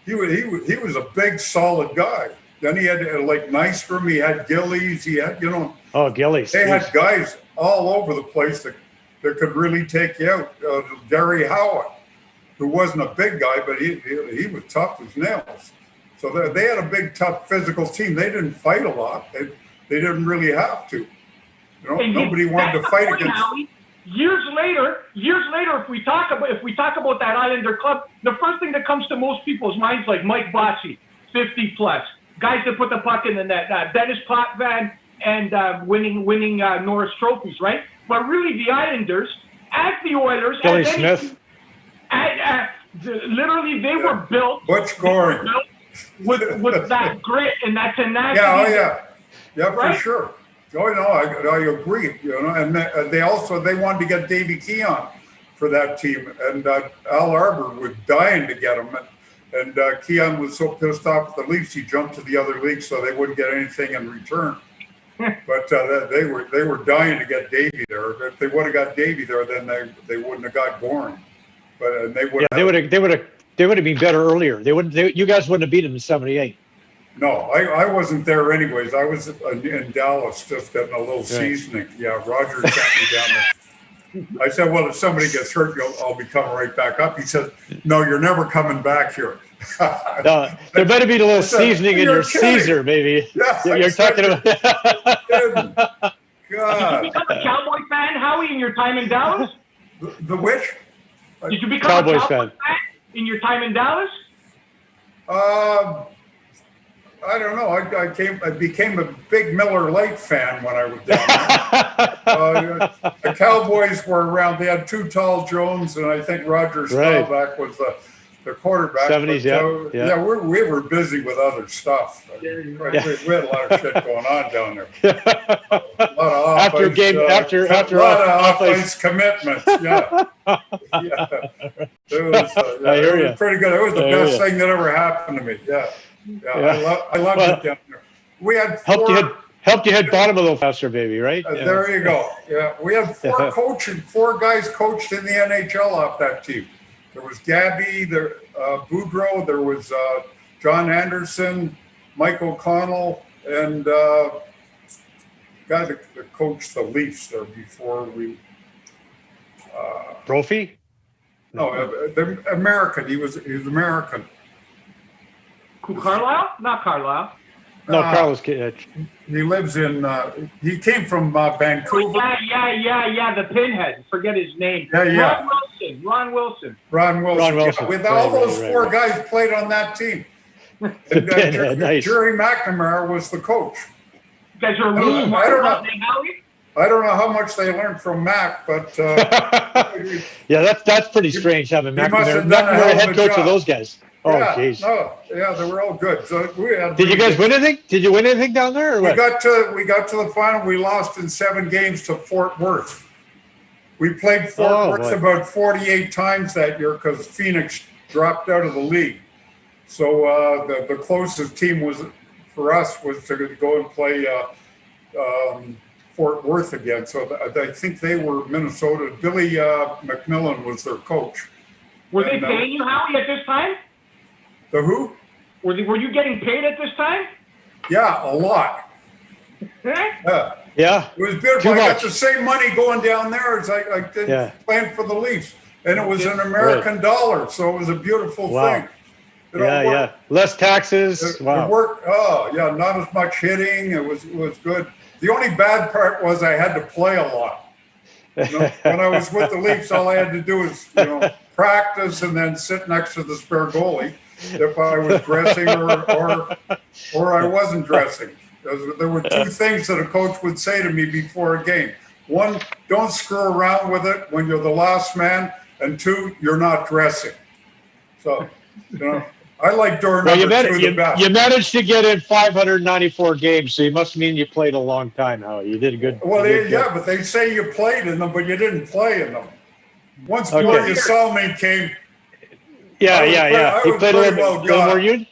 He was a big, solid guy. Then he had like Nystrom, he had Gillies, he had Gillies. They had guys all over the place that could really take you out. Gary Howitt, who wasn't a big guy, but he was tough as nails. So they had a big, tough physical team. They didn't fight a lot. They didn't really have to. Nobody wanted to fight against. Years later, if we talk about that Islander club, the first thing that comes to most people's minds, like Mike Bossy, 50 plus, guys that put the puck in the net, Dennis Potvin, and winning Norris trophies, right? But really, the Islanders, as the Oilers, Billy Smith, literally they were built. Butch Goring. With that grit and that tenacity. Yeah, right? for sure. Oh no, I agree. And they wanted to get Davy Keon for that team, and Al Arbor was dying to get him, and Keon was so pissed off with the Leafs he jumped to the other league so they wouldn't get anything in return. But they were dying to get Davy there. If they would have got Davy there, then they wouldn't have got Goring. But they would. Yeah, they would have been better earlier. You guys wouldn't have beat them in '78. No, I wasn't there anyways. I was in Dallas just getting a little seasoning. Yeah, Roger sent me down there. I said, well, if somebody gets hurt, I'll be coming right back up. He said, no, you're never coming back here. No, there better be a little seasoning in your Caesar, baby. Yeah, you're talking about. God. Did you become a Cowboy fan, Howie, in your time in Dallas? The which? Did you become Cowboys a Cowboy fan in your time in Dallas? I don't know. I became a big Miller Lite fan when I was down there. The Cowboys were around. They had two tall Jones, and I think Roger Staubach was the quarterback. 70s, yeah. We were busy with other stuff. We had a lot of shit going on down there. A lot of off-ice commitments. Yeah. It was pretty good. It was the best thing that ever happened to me. Yeah. I loved it down there. We had helped you hit bottom a little faster, baby, right? There you go. Yeah, we had four guys coached in the NHL off that team. There was Gabby, Boudreau, there was John Anderson, Mike O'Connell, and guy that coached the Leafs there before we. Brophy? No, the American. He was American. Carlisle? Not Carlisle. No, Carlos. He lives in. He came from Vancouver. Yeah. The pinhead. Forget his name. Yeah. Ron Wilson. Yeah. With all those four guys played on that team. And, nice. Jerry McNamara was the coach. You guys are really smart about it, Howie? I don't know how much they learned from Mac, but yeah, that's pretty strange having McNamara head coach of those guys. Oh, jeez. They were all good. So did you guys win anything? Did you win anything down there? Or we got to the final. We lost in 7 games to Fort Worth. We played Fort Worth about 48 times that year because Phoenix dropped out of the league. So the closest team was to go and play Fort Worth again. So I think they were Minnesota. Billy McMillan was their coach. Were they paying you, Howie, at this time? The who? Were you getting paid at this time? Yeah, a lot. Yeah. It was beautiful. I got the same money going down there as I did playing for the Leafs. And it was an American dollar, so it was a beautiful thing. Less taxes. Wow. It worked. Not as much hitting. It was good. The only bad part was I had to play a lot. When I was with the Leafs, all I had to do was practice and then sit next to the spare goalie if I was dressing or I wasn't dressing. There were 2 things that a coach would say to me before a game. 1, don't screw around with it when you're the last man, and 2, you're not dressing. So, I like door number 2 the best. You managed to get in 594 games, so you must mean you played a long time, Howie. You did a good. Well, but they say you played in them, but you didn't play in them. Once Borja Salming came. Yeah. He played a little more you?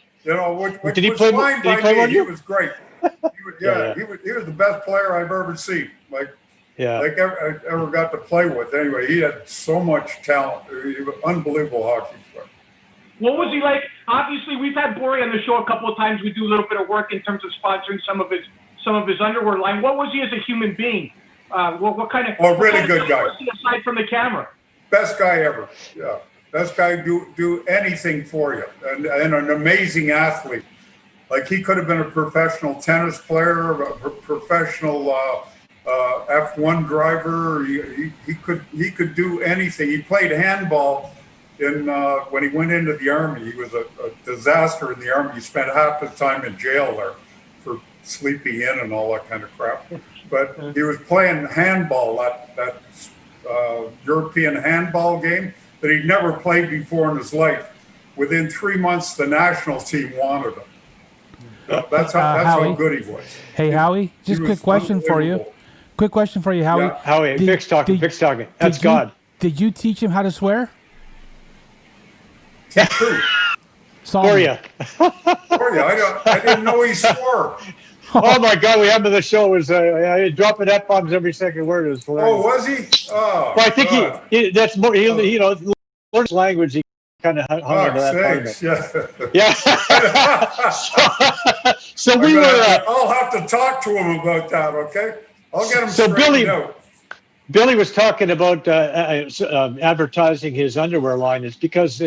Which did he was play? fine Did he by play me. He was great. He was the best player I've ever seen. I ever got to play with. Anyway, he had so much talent. He was an unbelievable hockey player. What was he like? Obviously, we've had Bori on the show a couple of times. We do a little bit of work in terms of sponsoring some of his underwear line. What was he as a human being? What kind of? Really good guy. Aside from the camera. Best guy ever. Yeah, best guy do anything for you, and an amazing athlete. Like he could have been a professional tennis player, a professional F1 driver. He could do anything. He played handball when he went into the Army. He was a disaster in the Army. He spent half his time in jail there for sleeping in and all that kind of crap. But he was playing handball, that European handball game that he'd never played before in his life. Within 3 months, the national team wanted him. That's how good he was. Hey, Howie, just a quick question for you. Quick question for you, Howie. Yeah. Howie, Vic's talking. That's God. Did you teach him how to swear? Teach who? For you. I didn't know he swore. Oh my God, we had him on the show. Was dropping F-bombs every second word. It was hilarious. Oh, was he? Oh, Well, I think he that's more. He learns language. He kind of hung on to that part of it. Yeah. So we were. I'll have to talk to him about that. Okay, I'll get him straightened out. Billy was talking about advertising his underwear line. It's because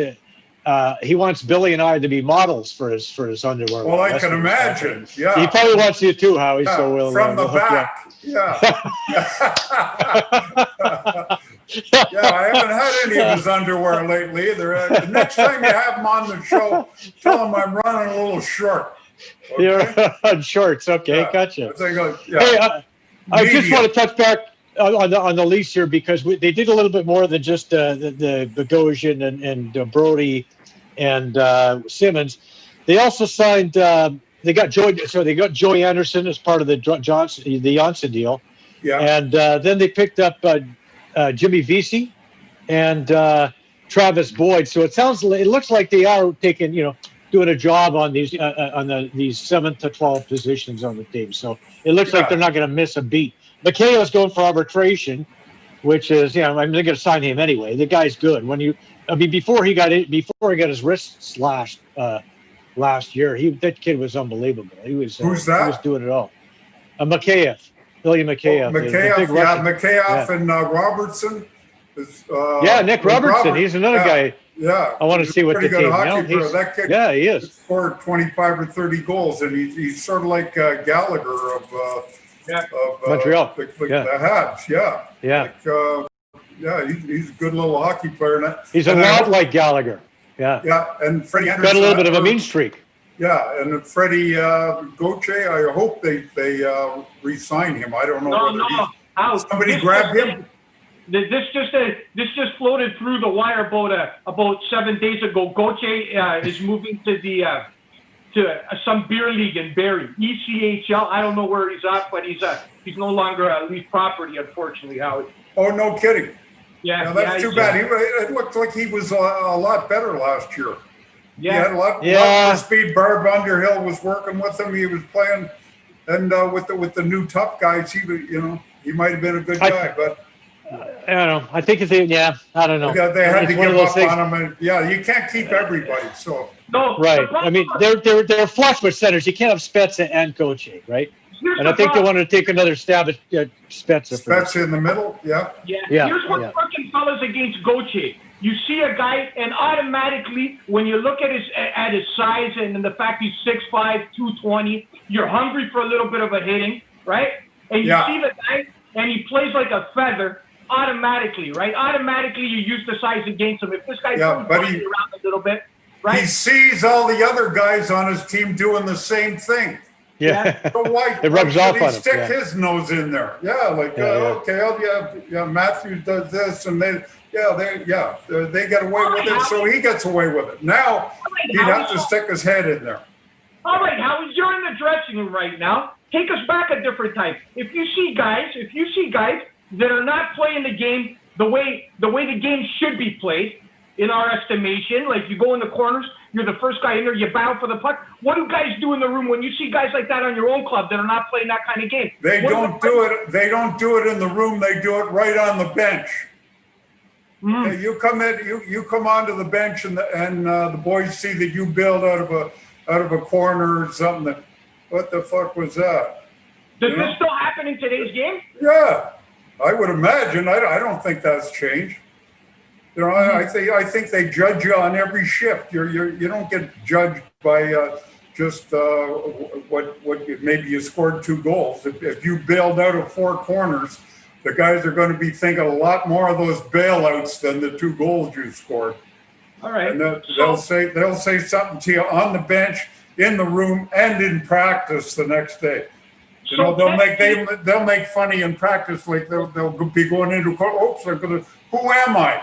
he wants Billy and I to be models for his underwear. Well, I can imagine. Yeah, he probably wants you too, Howie. Yeah, so we'll from the back. Yeah. Yeah, I haven't had any of his underwear lately either. The next time you have him on the show, tell him I'm running a little short. Okay? You're on shorts. Okay, Yeah. Gotcha. Hey, I just want to touch back on the Leafs here because they did a little bit more than just the Bogosian and Brody and Simmons. They also signed. They got Joey Anderson as part of the Johnson deal. Yeah. And then they picked up Jimmy Vesey and Travis Boyd. So it looks like they are doing a job on these these 7 to 12 positions on the team. So it looks like they're not going to miss a beat. Mikheyeva's going for arbitration, which is they're going to sign him anyway. The guy's good. Before he got his wrist slashed last year, that kid was unbelievable. Who's that? He was doing it all. Mikheyev. William Mikheyev. Mikheyev and Robertson. Nick Robertson. He's another guy. Yeah, I want to see what the team. That kid, he is. Scored 25 or 30 goals, and he's sort of like Gallagher of Montreal. The Habs. Yeah. He's a good little hockey player. He's a lot like Gallagher. Yeah. Yeah, and Freddie got a little bit of a mean streak. Yeah, and Freddie Gauthier, I hope they re-sign him. I don't know. Somebody grab him. This just floated through the wire about 7 days ago. Gauthier is moving to some beer league in Barrie, ECHL. I don't know where he's at, but he's no longer a Leaf property, unfortunately, Howard. Oh, no kidding. Yeah, that's too bad. It looked like he was a lot better last year. Yeah, he had a lot more speed. Barb Underhill was working with him. He was playing, and with the new tough guys, he might have been a good guy, but. I don't know. I think I don't know. Yeah, they had to give up on him, and you can't keep everybody. So no, right. I mean, they're flush with centers. You can't have Spezza and Gauthier, right? And I think they wanted to take another stab at Spezza. Spezza in the middle, yeah. Here's what fucking fellas against Gauthier. You see a guy, and automatically, when you look at his size and the fact he's 6'5", 220, you're hungry for a little bit of a hitting, right? And you see the guy, and he plays like a feather. Automatically, right? Automatically, you use the size against him. If this guy's around a little bit, right? He sees all the other guys on his team doing the same thing. Yeah. So why it rubs off on him. Stick his nose in there. Matthews does this, and they get away with it, so he gets away with it. Now he'd have to stick his head in there. All right, Howie, you're in the dressing room right now. Take us back a different time. If you see guys that are not playing the game the way the game should be played, in our estimation, like you go in the corners, you're the first guy in there, you battle for the puck. What do guys do in the room when you see guys like that on your own club that are not playing that kind of game? They don't do it in the room. They do it right on the bench. Okay, you come in, you come onto the bench, and the boys see that you bailed out of a corner or something. What the fuck was that? Does this still happen in today's game? Yeah. I would imagine. I don't think that's changed. I think they judge you on every shift. You don't get judged by just what maybe you scored 2 goals. If you bailed out of 4 corners, the guys are going to be thinking a lot more of those bailouts than the 2 goals you scored. All right. And they'll say something to you on the bench, in the room, and in practice the next day. They'll make funny in practice, like they'll be going into court. Oops, who am I?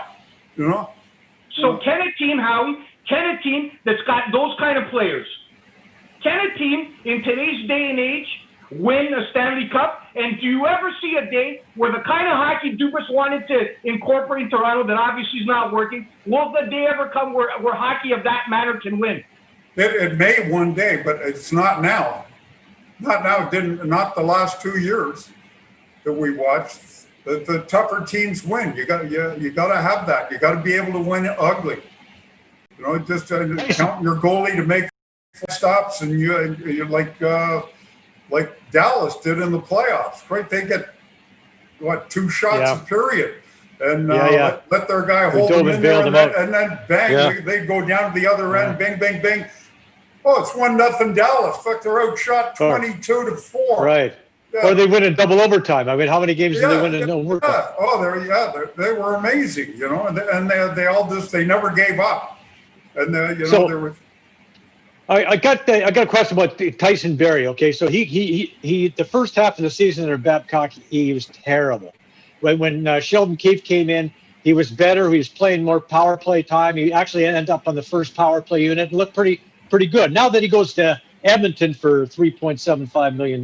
So can a team that's got those kind of players, Can a team in today's day and age win a Stanley Cup? And do you ever see a day where the kind of hockey Dubas wanted to incorporate in Toronto that obviously is not working? Will the day ever come where hockey of that manner can win? It may one day, but it's not now. Not now. Not the last 2 years that we watched. The tougher teams win. You got to have that. You got to be able to win ugly. You know, just count your goalie to make stops, and you like Dallas did in the playoffs. Right? They get 2 shots a period, and let their guy hold them in there, and then bang, they go down to the other end. Bang, bang, bang. Oh, it's 1-0 Dallas. Fuck, they're outshot 22-4. Right. Yeah. Or they win in double overtime. I mean, how many games did they win in overtime? Yeah. Oh, they were amazing, you know, and they all they never gave up. And there was. I got a question about Tyson Barrie. Okay, so he the first half of the season under Babcock, he was terrible. When Sheldon Keefe came in, he was better. He was playing more power play time. He actually ended up on the first power play unit and looked pretty good. Now that he goes to Edmonton for $3.75 million,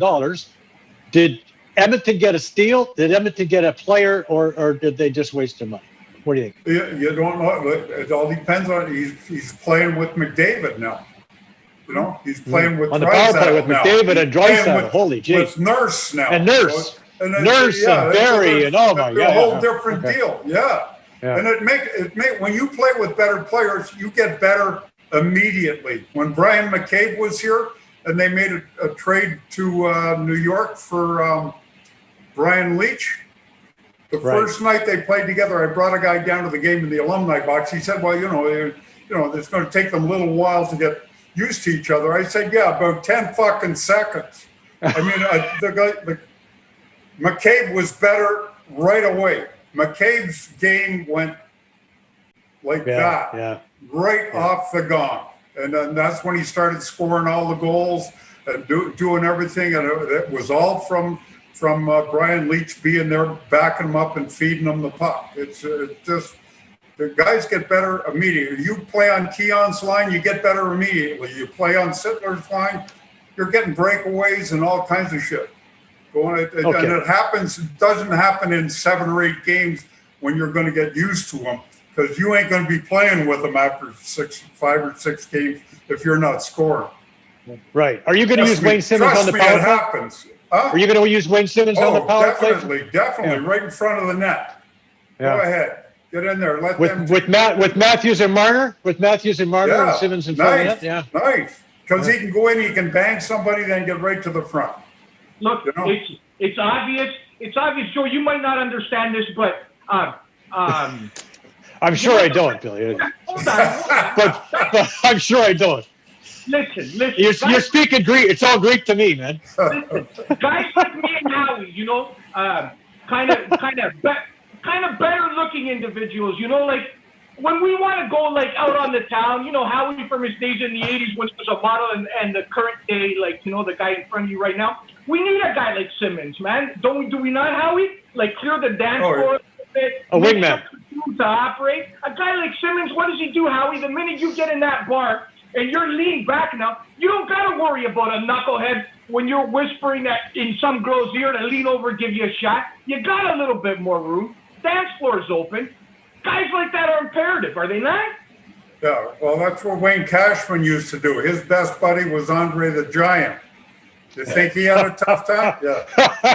did Edmonton get a steal? Did Edmonton get a player, or did they just waste their money? What do you think? You don't know. It all depends on he's playing with McDavid now. You know, he's playing with on the power play with McDavid and Draisaitl. Holy gee. With Nurse now. And Nurse. So, and Barrie and oh my god. A whole different deal. Yeah. And it make when you play with better players, you get better immediately. When Brian McCabe was here and they made a trade to New York for Brian Leach, the first night they played together, I brought a guy down to the game in the alumni box. He said, well, you know, it's going to take them a little while to get used to each other. I said, yeah, about 10 fucking seconds. I mean, McCabe was better right away. McCabe's game went like that, right off the gong. And then that's when he started scoring all the goals and doing everything. And it was all from Brian Leach being there, backing him up and feeding him the puck. It's just the guys get better immediately. You play on Keon's line, you get better immediately. You play on Sittler's line, you're getting breakaways and all kinds of shit. And it happens. It doesn't happen in 7 or 8 games when you're going to get used to them, because you ain't going to be playing with them after 5 or 6 games if you're not scoring. Right. Are you going to use Wayne Simmons on the power play? It happens. Are you going to use Wayne Simmons on the power play? Definitely, right in front of the net. Yeah. Go ahead, get in there. With Matthews and Marner, and Simmons in front of the net. Yeah, nice. Because he can go in, he can bang somebody, then get right to the front. Look, it's obvious. It's obvious, Joe. You might not understand this, but I'm sure I don't, Billy. Hold on. but I'm sure I don't. Listen. You're speaking Greek. It's all Greek to me, man. Listen, guys like me and Howie, you know, kind of better looking individuals, you know, like when we want to go like out on the town, you know, Howie from his days in the 80s when he was a model and the current day, like, you know, the guy in front of you right now. We need a guy like Simmons, man. Do we not, Howie? Like clear the dance floor a bit. A wingman. To operate. A guy like Simmons, what does he do, Howie? The minute you get in that bar and you're leaning back now, you don't got to worry about a knucklehead when you're whispering that in some girl's ear to lean over and give you a shot. You got a little bit more room. Dance floor is open. Guys like that are imperative, are they not? Yeah, well, that's what Wayne Cashman used to do. His best buddy was Andre the Giant. You think he had a tough time? Yeah.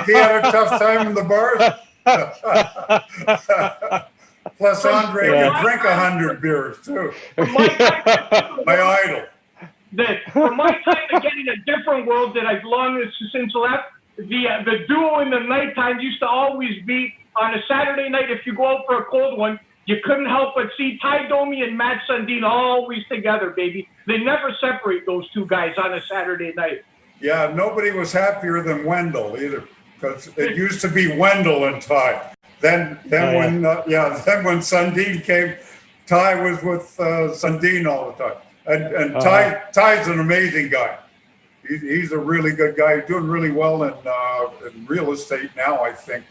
He had a tough time in the bars? Plus, Andre can drink 100 beers, too. My idol. From my time to get in a different world that I've long since left, the duo in the nighttime used to always be on a Saturday night. If you go out for a cold one, you couldn't help but see Ty Domi and Matt Sundin always together, baby. They never separate those two guys on a Saturday night. Yeah, nobody was happier than Wendell either, because it used to be Wendell and Ty. Then when Sundin came, Ty was with Sundin all the time. And Ty's an amazing guy. He's a really good guy. He's doing really well in real estate now, I think.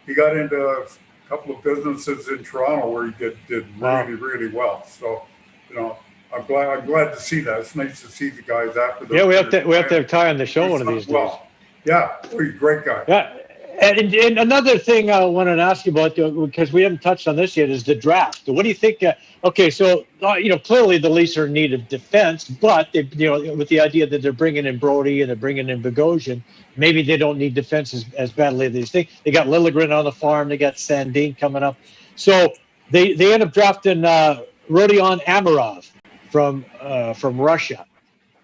He got into a couple of businesses in Toronto where he did really, really well. So, you know, I'm glad to see that. It's nice to see the guys after. Yeah, we have to have Ty on the show one of these days. Well, yeah, he's a great guy. Yeah. And another thing I wanted to ask you about, because we haven't touched on this yet, is the draft. What do you think? Okay, so clearly the Leafs are in need of defense, but they, with the idea that they're bringing in Brody and they're bringing in Bogosian, maybe they don't need defense as badly as they think. They got Liljegren on the farm. They got Sandin coming up. So they end up drafting Rodion Amirov from Russia.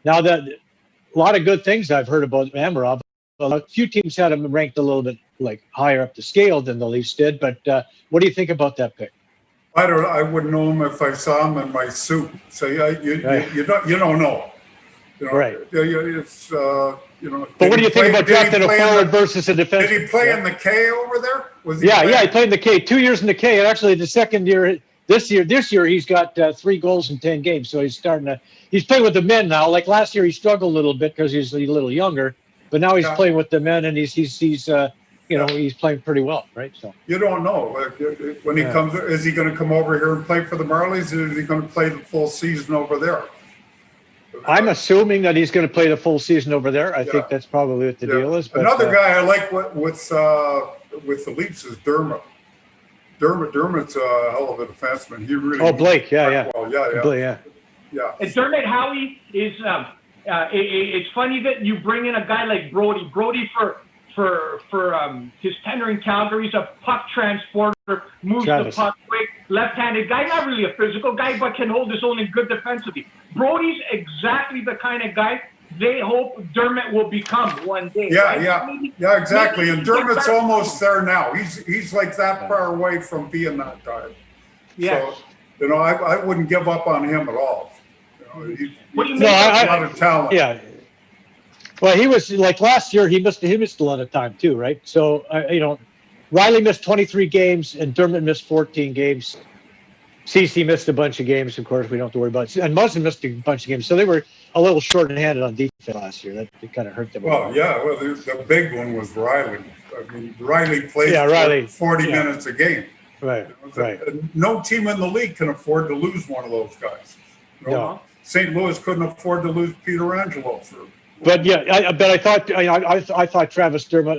Now that a lot of good things I've heard about Amirov. Well, a few teams had him ranked a little bit higher up the scale than the Leafs did, but what do you think about that pick? I wouldn't know him if I saw him in my suit. So you don't know. Right. It's But what do you think about drafting a forward versus a defenseman? Did he play in the K over there? He played in the K. 2 years in the K, and actually the second year. This year he's got 3 goals in 10 games, so he's he's playing with the men now. Like last year, he struggled a little bit because he's a little younger. But now he's playing with the men, and he's he's playing pretty well, right? So you don't know when he comes. Is he going to come over here and play for the Marlies, or is he going to play the full season over there? I'm assuming that he's going to play the full season over there. I think that's probably what the deal is. But, another guy I like with the Leafs is Dermott. Dermott's a hell of a defenseman. He really. Oh, Blake, Well, Blake, yeah. And Dermott Howie is. It's funny that you bring in a guy like Brody. Brody for his tenure in Calgary, he's a puck transporter, moves the puck quick, left-handed guy, not really a physical guy, but can hold his own and good defensively. Brody's exactly the kind of guy they hope Dermott will become one day. Yeah, exactly. And Dermott's almost there now. He's like that far away from being that guy. Yeah. So, I wouldn't give up on him at all. What do you mean? A lot of talent. Yeah. Well, he was last year. He missed a lot of time too, right? So Riley missed 23 games and Dermott missed 14 games. CeCe missed a bunch of games. Of course, we don't have to worry about it. And Muzzin missed a bunch of games, so they were a little short-handed on defense last year. That kind of hurt them. Well, the big one was Riley. I mean, Riley played 40 minutes a game. Right. No team in the league can afford to lose one of those guys. No. St. Louis couldn't afford to lose Peter Angelo for. But I thought Travis Dermott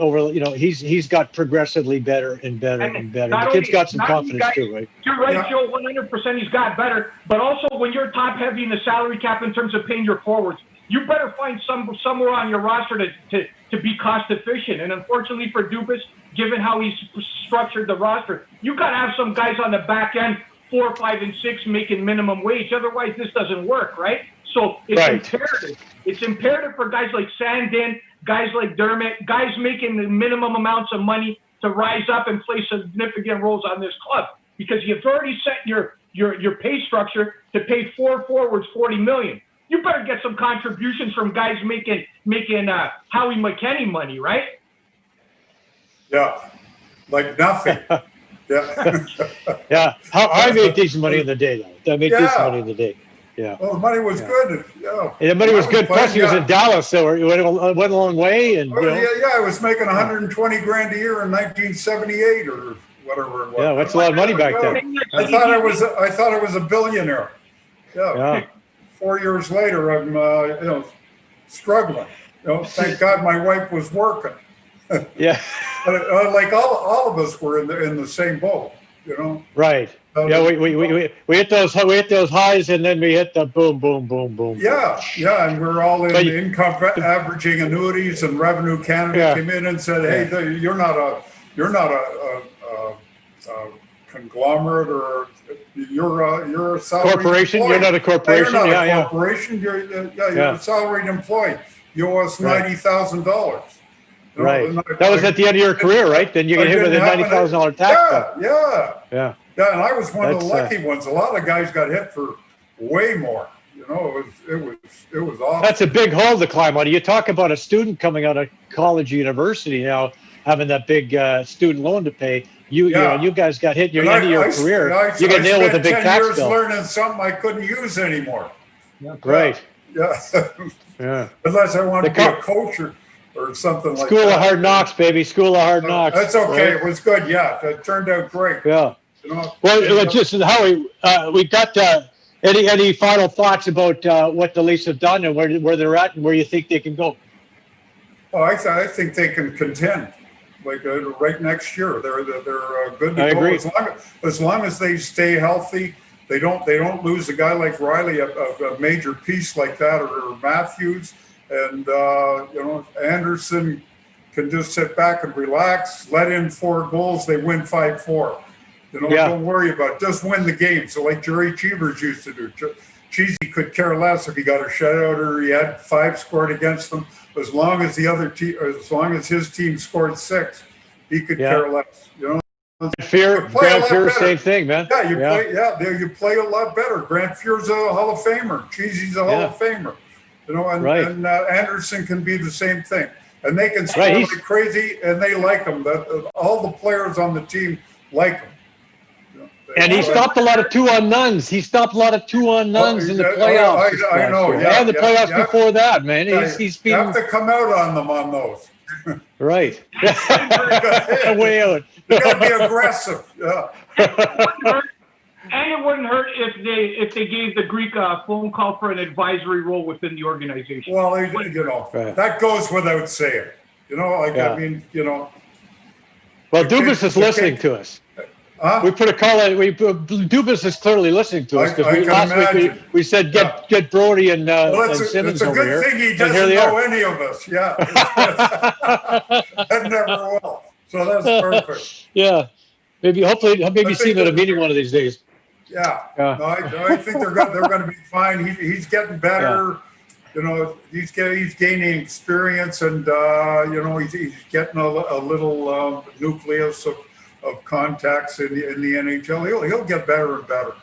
he's got progressively better and better and better. The kid's got some confidence too, right? You're right, Joe. 100%. He's got better. But also, when you're top heavy in the salary cap in terms of paying your forwards, you better find somewhere on your roster to be cost efficient. And unfortunately for Dubas, given how he's structured the roster, you got to have some guys on the back end, 4, 5, and 6 making minimum wage. Otherwise, this doesn't work, right? So it's imperative. It's imperative for guys like Sandin, guys like Dermott, guys making the minimum amounts of money to rise up and play significant roles on this club, because you've already set your pay structure to pay 4 forwards $40 million. You better get some contributions from guys making Howie McKenny money, right? Yeah, like nothing. Yeah. I made decent money in the day, though. I made decent money in the day. Yeah. Well, the money was good. Yeah, the money was good. Plus, he was in Dallas, so it went a long way. And I was making $120,000 a year in 1978 or whatever it was. Yeah, that's a lot of money back then. I thought I was a billionaire. Yeah. 4 years later, I'm struggling. Thank God my wife was working. Yeah. But like all of us were in the same boat. Right. Yeah, we hit those highs, and then we hit the boom, boom, boom, boom. Yeah, and we're all in income averaging annuities, and Revenue Canada came in and said, "Hey, you're not a conglomerate, or you're a salaried corporation. Employee. You're not a corporation. You're not a corporation. You're a salaried employee. You owe us $90,000." Right. That was at the end of your career, right? Then you get hit with a $90,000 tax bill. Yeah, and I was one of the lucky ones. A lot of guys got hit for way more. It was awesome. That's a big hole to climb out of. You talk about a student coming out of college or university now having that big student loan to pay. You guys got hit near the end of your career. You got nailed with a big tax bill. I spent 10 years learning something I couldn't use anymore. Right. Yeah. Unless I wanted to be a coach or something like that. School of Hard Knocks, baby. School of Hard Knocks. That's okay. Right? It was good. Yeah, it turned out great. Yeah. Well, just Howie, we got Any final thoughts about what the Leafs have done and where they're at and where you think they can go? Oh, I think they can contend. Like right next year, they're good to I go agree. as long as they stay healthy. They don't lose a guy like Riley, a major piece like that, or Matthews, and Anderson can just sit back and relax, let in 4 goals, they win 5-4. Don't worry about it. Just win the game. So like Jerry Cheevers used to do. Cheesy could care less if he got a shutout or he had 5 scored against them. As long as as long as his team scored 6, he could care less. Grant Fuhr, same thing, man. You play a lot better. Grant Fuhr's a Hall of Famer. Cheesy's a Hall of Famer. And Anderson can be the same thing. And they can score like crazy, and they like him. All the players on the team like him. And he stopped a lot of 2-on-nones. He stopped a lot of 2-on-nones in the playoffs. I know. And the playoffs before that, man. He's been... You have to come out on them on those. Right. Way out. You got to be aggressive. Yeah. And it wouldn't hurt if they gave the Greek a phone call for an advisory role within the organization. Well, that goes without saying. I mean. Well, Dubas is listening to us. We put a call out. Dubas is clearly listening to us because last week we said get Brody and Simmons over here. It's a good thing he doesn't know any of us. Yeah, that never will. So that's perfect. Yeah, maybe see him at a meeting one of these days. Yeah, no, I think they're going to be fine. He's getting better. He's gaining experience, and he's getting a little nucleus of contacts in the NHL. He'll get better and better.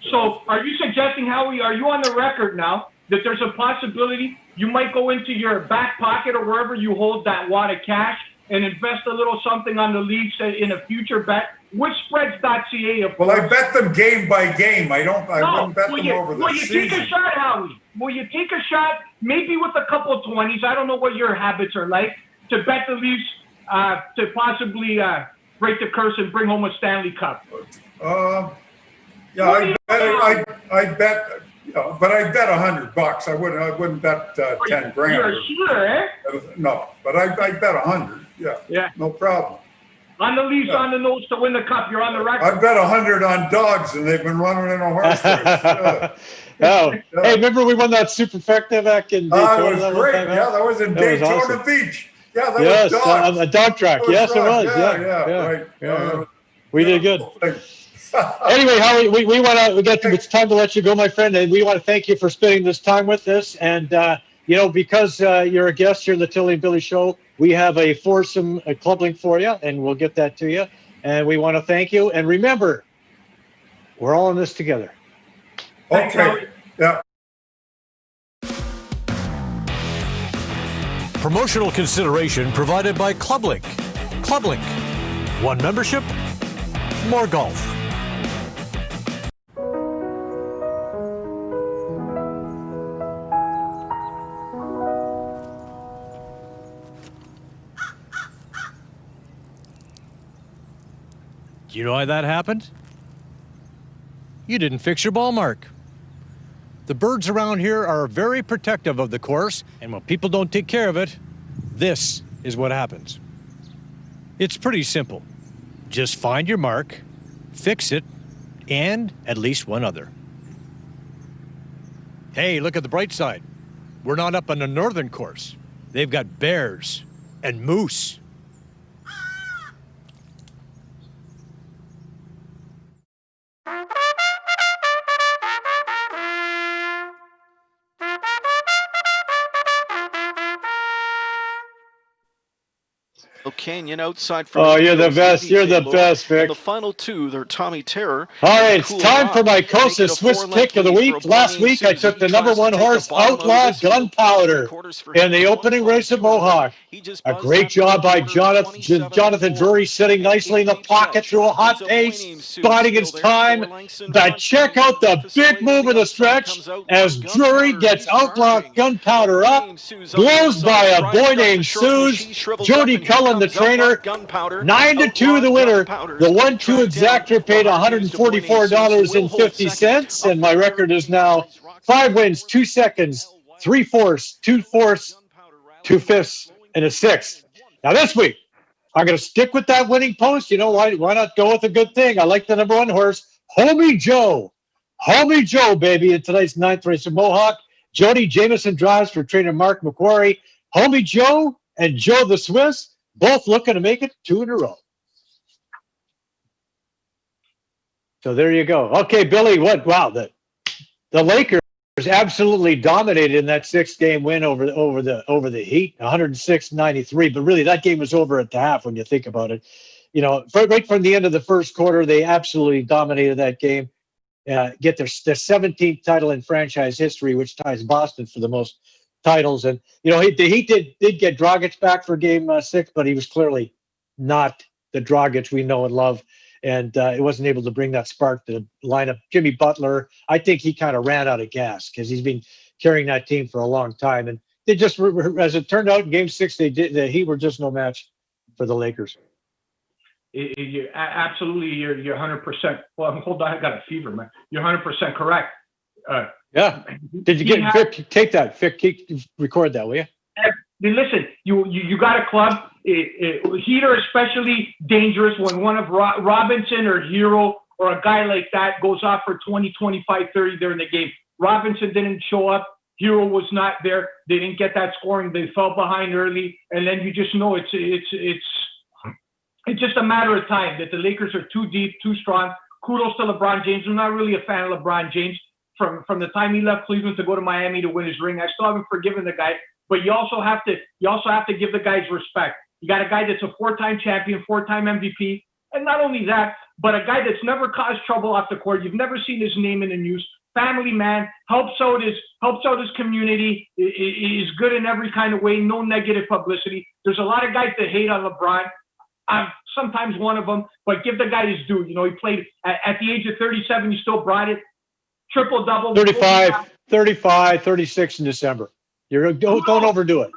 So are you suggesting, Howie, are you on the record now that there's a possibility you might go into your back pocket or wherever you hold that wad of cash and invest a little something on the Leafs in a future bet with Spreads.ca? Well, I bet them game by game. I wouldn't bet them over the season. Will you take a shot, Howie? Will you take a shot, maybe with a couple of 20s? I don't know what your habits are like, to bet the Leafs to possibly break the curse and bring home a Stanley Cup? I bet, but I bet $100. I wouldn't bet 10 grand. You're sure, eh? No, but I bet 100. Yeah, no problem. On the Leafs, on the nose to win the cup. You're on the record. I bet 100 on dogs, and they've been running in a horse race. Hey, remember we won that superfecta back in Daytona? That was great. That was in Daytona Beach. Yeah, that was dogs. On the dog track. Yes, it was. Yeah, right. We did good. Anyway, Howie, it's time to let you go, my friend, and we want to thank you for spending this time with us. And because you're a guest here in the Tilley and Billy Show, we have a foursome club link for you, and we'll get that to you. And we want to thank you. And remember, we're all in this together. Okay. Yeah. Promotional consideration provided by ClubLink. ClubLink. One membership, more golf. Do you know why that happened? You didn't fix your ball mark. The birds around here are very protective of the course, and when people don't take care of it, this is what happens. It's pretty simple. Just find your mark, fix it, and at least one other. Hey, look at the bright side. We're not up on the northern course. They've got bears and moose. Canyon outside from. Oh, you're the best. You're the best, Vic. The final two, they're Tommy Terror. All right, it's time for my Costa Swiss pick of the week. Last week, I took the #1 horse, Outlaw Gunpowder, in the opening race at Mohawk. A great job by Jonathan Drury, sitting nicely in the pocket through a hot pace, biding his time. But check out the big move in the stretch as Drury gets Outlaw Gunpowder up, blows by a boy named Suze. Jody Cullen the trainer. Gunpowder. 9-2 the winner. The 1-2 exactor paid $144.50, and my record is now 5 wins, 2 seconds, 3/4, 2/4, 2/5, and a 6th. Now this week, I'm going to stick with that winning post. You know why? Why not go with a good thing? I like the number 1 horse, Homie Joe. Homie Joe, baby, in tonight's 9th race of Mohawk. Jody Jameson drives for trainer Mark McQuarrie. Homie Joe and Joe the Swiss, both looking to make it 2 in a row. So there you go. Okay, Billy, what? Wow, the Lakers absolutely dominated in that 6-game win over the Heat, 106-93. But really, that game was over at the half when you think about it. You know, right from the end of the first quarter, they absolutely dominated that game. Get their 17th title in franchise history, which ties Boston for the most titles. And you know, the Heat did get Dragic back for Game 6, but he was clearly not the Dragic we know and love. And it wasn't able to bring that spark to the lineup. Jimmy Butler, I think he kind of ran out of gas because he's been carrying that team for a long time. And they just, as it turned out in Game 6, the Heat were just no match for the Lakers. Absolutely, you're 100%. Well, hold on, I got a fever, man. You're 100% correct. Yeah. Did you get Vic? Take that, Vic. Record that, will you? Listen, you got a club. Heat are especially dangerous when one of Robinson or Hero or a guy like that goes off for 20, 25, 30 during the game. Robinson didn't show up. Hero was not there. They didn't get that scoring. They fell behind early, and then you just know it's just a matter of time that the Lakers are too deep, too strong. Kudos to LeBron James. I'm not really a fan of LeBron James. From the time he left Cleveland to go to Miami to win his ring, I still haven't forgiven the guy. But you also have to give the guys respect. You got a guy that's a 4-time champion, 4-time MVP, and not only that, but a guy that's never caused trouble off the court. You've never seen his name in the news. Family man, helps out his community, is good in every kind of way. No negative publicity. There's a lot of guys that hate on LeBron. I'm sometimes one of them, but give the guy his due. You know, he played at the age of 37. He still brought it. Triple-double. 35, 36 in December. Don't overdo it.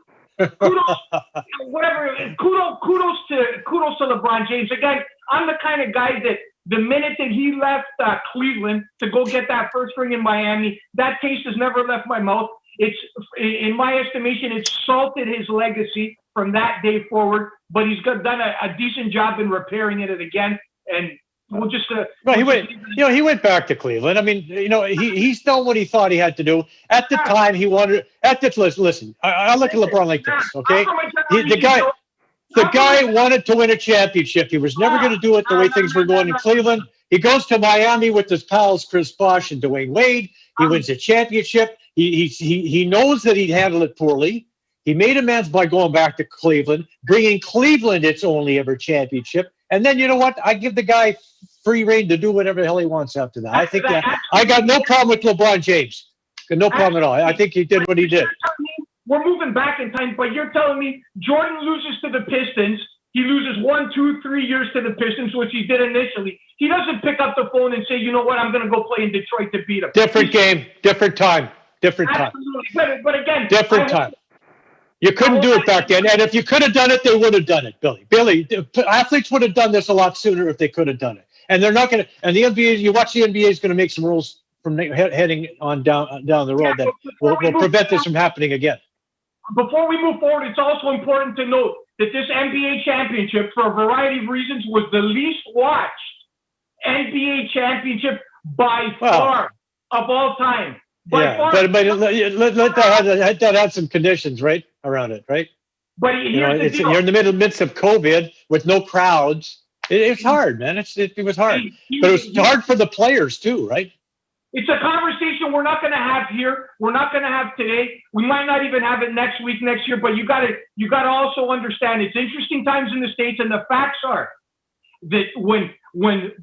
Kudos to LeBron James. Again, I'm the kind of guy that the minute that he left Cleveland to go get that first ring in Miami, that taste has never left my mouth. It's, in my estimation, it's salted his legacy from that day forward. But he's done a decent job in repairing it again. And we'll just he went back to Cleveland. I mean, you know, he's done what he thought he had to do. At the time, he wanted. Listen, I look at LeBron like this. Okay, the guy wanted to win a championship. He was never going to do it the way things were going in Cleveland. He goes to Miami with his pals Chris Bosh and Dwayne Wade. He wins a championship. He knows that he'd handle it poorly. He made amends by going back to Cleveland, bringing Cleveland its only ever championship. And then, you know what? I give the guy free reign to do whatever the hell he wants after that. I think I got no problem with LeBron James. No problem at all. I think he did what he did. We're moving back in time, but you're telling me Jordan loses to the Pistons. He loses 1, 2, 3 years to the Pistons, which he did initially. He doesn't pick up the phone and say, you know what, I'm going to go play in Detroit to beat him. Different game, different time. Absolutely. But again, different time. You couldn't do it back then. And if you could have done it, they would have done it, Billy. Athletes would have done this a lot sooner if they could have done it. And they're not going to. And the NBA, you watch the NBA is going to make some rules from heading on down the road that will prevent this from happening again. Before we move forward, it's also important to note that this NBA championship, for a variety of reasons, was the least watched NBA championship by far of all time. But let that have some conditions, right, around it, right? But you're in the midst of COVID with no crowds. It's hard, man. It was hard, but it was hard for the players too, right? It's a conversation we're not going to have here. We're not going to have today. We might not even have it next week, next year. But you got to also understand it's interesting times in the States, and the facts are that when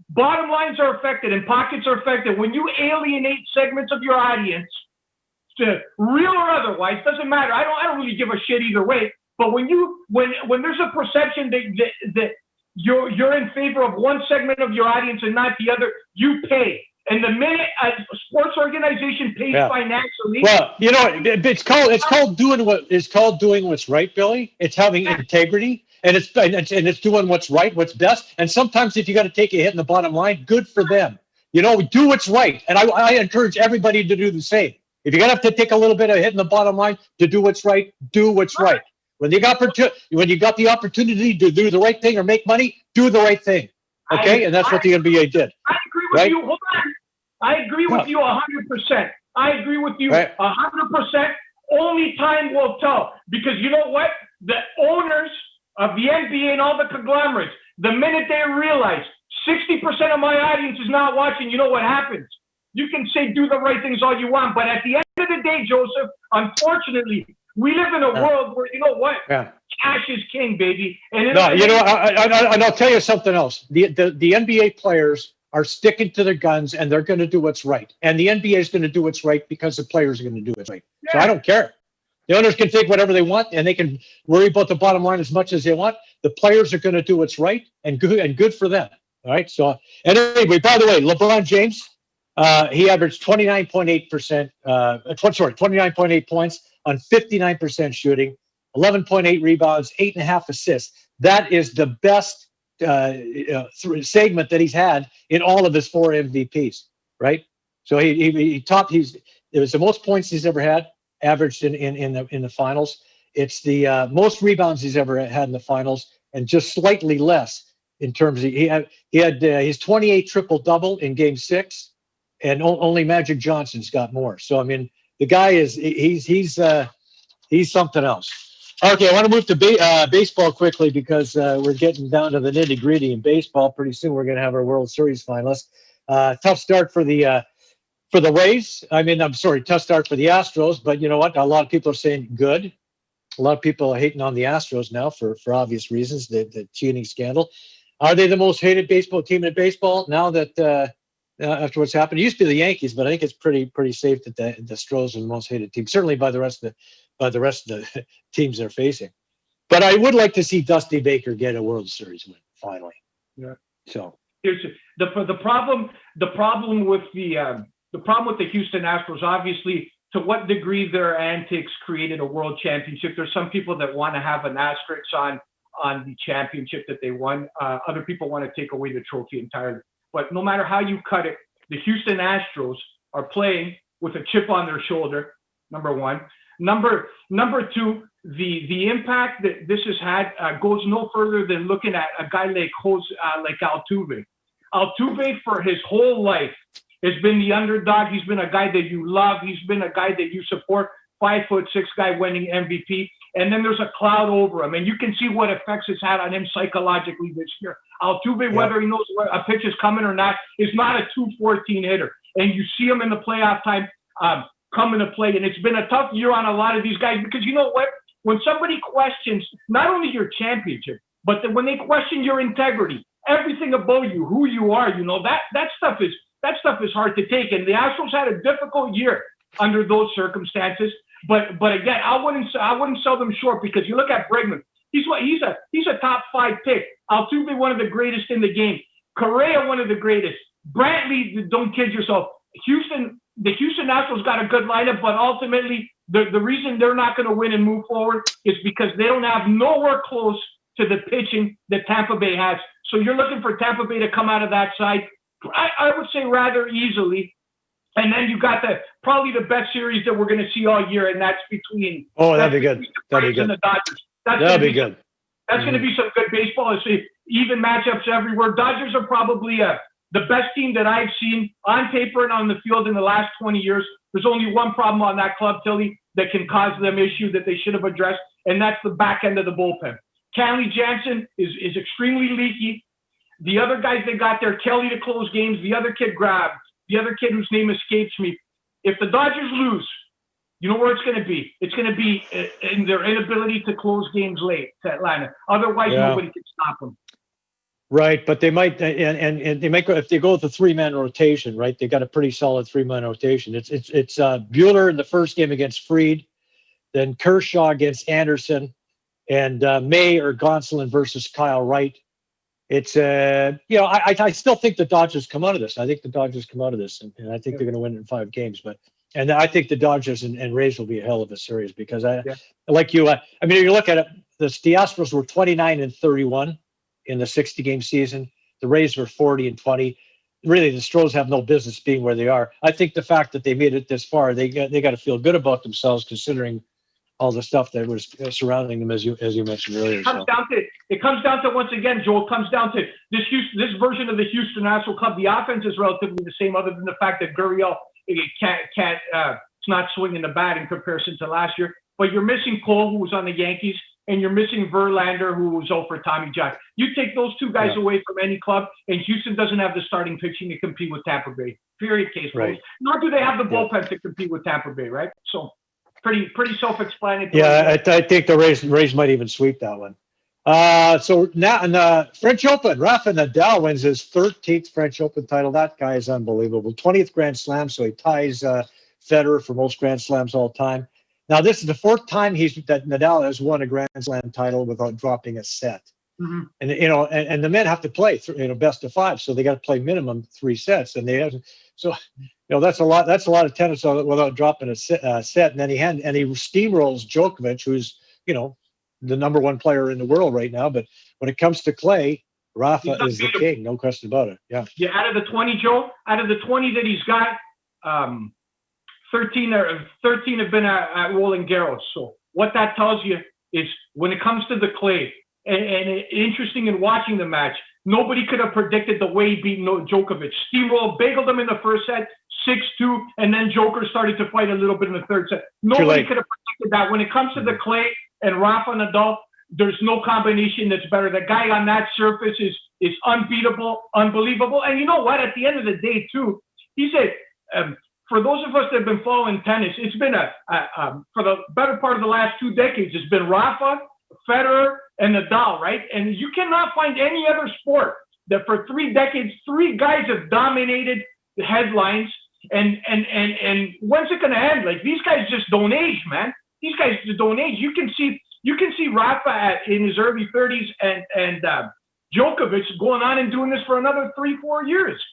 bottom lines are affected and pockets are affected, when you alienate segments of your audience, to real or otherwise, doesn't matter. I don't really give a shit either way. But when there's a perception that you're in favor of one segment of your audience and not the other, you pay. And the minute a sports organization pays financially, well, you know, it's called doing what's right, Billy. It's having integrity. and it's doing what's right, what's best. And sometimes if you got to take a hit in the bottom line, good for them. Do what's right. And I encourage everybody to do the same. If you're gonna have to take a little bit of hit in the bottom line to do what's right, do what's right. When you got the opportunity to do the right thing or make money, do the right thing. Okay, and that's what the NBA did. I agree with you. Hold on. I agree with you 100%. I agree with you 100%. Only time will tell. Because you know what? The owners of the NBA and all the conglomerates, the minute they realize 60% of my audience is not watching, you know what happens? You can say do the right things all you want, but at the end of the day, Joseph, unfortunately, we live in a world where, you know what? Yeah. Cash is king, baby. And I'll tell you something else. The NBA players are sticking to their guns, and they're going to do what's right. And the NBA is going to do what's right because the players are going to do what's right. Yeah. So I don't care. The owners can think whatever they want, and they can worry about the bottom line as much as they want. The players are going to do what's right and good for them. All right. So, and anyway, by the way, LeBron James, he averaged 29.8%. 29.8 points on 59% shooting, 11.8 rebounds, 8.5 assists. That is the best segment that he's had in all of his 4 MVPs. Right. So he topped. It was the most points he's ever had, averaged in the finals. It's the most rebounds he's ever had in the finals, and just slightly less in terms of he had his 28 triple-double in Game 6, and only Magic Johnson's got more. So I mean, the guy is he's something else. Okay, I want to move to baseball quickly because we're getting down to the nitty-gritty in baseball. Pretty soon we're going to have our World Series finalists. Tough start for the Rays. Tough start for the Astros. But you know what? A lot of people are saying good. A lot of people are hating on the Astros now for obvious reasons, the cheating scandal. Are they the most hated baseball team in baseball now that after what's happened? It used to be the Yankees, but I think it's pretty safe that the Astros are the most hated team, certainly by the rest of the teams they're facing. But I would like to see Dusty Baker get a World Series win finally. Yeah. So here's the problem. The problem with the Houston Astros, obviously, to what degree their antics created a world championship. There's some people that want to have an asterisk on the championship that they won. Other people want to take away the trophy entirely. But no matter how you cut it, the Houston Astros are playing with a chip on their shoulder, number one. Number two, the impact that this has had goes no further than looking at a guy like Altuve. Altuve, for his whole life, has been the underdog. He's been a guy that you love. He's been a guy that you support. 5'6" guy winning MVP. And then there's a cloud over him. And you can see what effects it's had on him psychologically this year. Altuve, whether he knows where a pitch is coming or not, is not a 214 hitter. And you see him in the playoff time come into play. And it's been a tough year on a lot of these guys because you know what? When somebody questions not only your championship, but when they question your integrity, everything about you, who you are, you know, that stuff is hard to take. And the Astros had a difficult year under those circumstances. But again, I wouldn't sell them short because you look at Bregman. He's a top 5 pick. Altuve, one of the greatest in the game. Correa, one of the greatest. Brantley, don't kid yourself. The Houston Astros got a good lineup, but ultimately the reason they're not going to win and move forward is because they don't have nowhere close to the pitching that Tampa Bay has. So you're looking for Tampa Bay to come out of that side, I would say rather easily. And then you got probably the best series that we're going to see all year, and that's between. Oh, that'd be good. That'd be good. And the Dodgers. That'd be good. That's going to be some good baseball. It's even matchups everywhere. Dodgers are probably the best team that I've seen on paper and on the field in the last 20 years. There's only one problem on that club, Tilley, that can cause them issue that they should have addressed, and that's the back end of the bullpen. Kenley Jansen is extremely leaky. The other guys they got there, Kelly to close games. The other kid whose name escapes me. If the Dodgers lose, you know where it's going to be. It's going to be in their inability to close games late to Atlanta. Otherwise, nobody can stop them. Right, but they might, and they might go if they go with a 3-man rotation. Right, they got a pretty solid 3-man rotation. It's Buehler in the first game against Fried, then Kershaw against Anderson, and May or Gonsolin versus Kyle Wright. It's I still think the Dodgers come out of this. I think the Dodgers come out of this, and I think they're going to win in 5 games. And I think the Dodgers and Rays will be a hell of a series because if you look at it, Astros were 29-31 in the 60-game season. The Rays were 40-20. Really, the Astros have no business being where they are. I think the fact that they made it this far, they got to feel good about themselves, considering all the stuff that was surrounding them, as you mentioned earlier. It comes down to once again, Joel. It comes down to this version of the Houston Astro Club. The offense is relatively the same, other than the fact that Gurriel it's not swinging the bat in comparison to last year. But you're missing Cole, who was on the Yankees, and you're missing Verlander, who was out for Tommy John. You take those two guys away from any club, and Houston doesn't have the starting pitching to compete with Tampa Bay. Period. Case closed. Right. Nor do they have the bullpen to compete with Tampa Bay. Right. So. Pretty self-explanatory. Yeah, I think the Rays might even sweep that one. So now in the French Open, Rafa Nadal wins his 13th French Open title. That guy is unbelievable. 20th Grand Slam, so he ties Federer for most Grand Slams all time. Now this is the fourth time that Nadal has won a Grand Slam title without dropping a set. Mm-hmm. And and the men have to play best of 5, so they got to play minimum 3 sets, and they have to, so. That's a lot. That's a lot of tennis without dropping a set. And then he steamrolls Djokovic, who's the number 1 player in the world right now. But when it comes to clay, Rafa is the king, no question about it. Yeah. Yeah. Out of the 20, Joe, out of the 20 that he's got, 13 have been at Roland Garros. So what that tells you is when it comes to the clay, and interesting in watching the match, nobody could have predicted the way he beat Djokovic. Steamroll, bageled him in the first set, 6-2, and then Joker started to fight a little bit in the third set. Nobody could have predicted that. When it comes to the clay and Rafa Nadal, there's no combination that's better. The guy on that surface is unbeatable, unbelievable. And you know what? At the end of the day, too, he said, for those of us that have been following tennis, it's been for the better part of the last 2 decades, it's been Rafa, Federer, and Nadal, right? And you cannot find any other sport that for 3 decades, 3 guys have dominated the headlines. And when's it going to end? Like, these guys just don't age, man. These guys just don't age. You can see Rafa in his early 30s and Djokovic going on and doing this for another 3-4 years.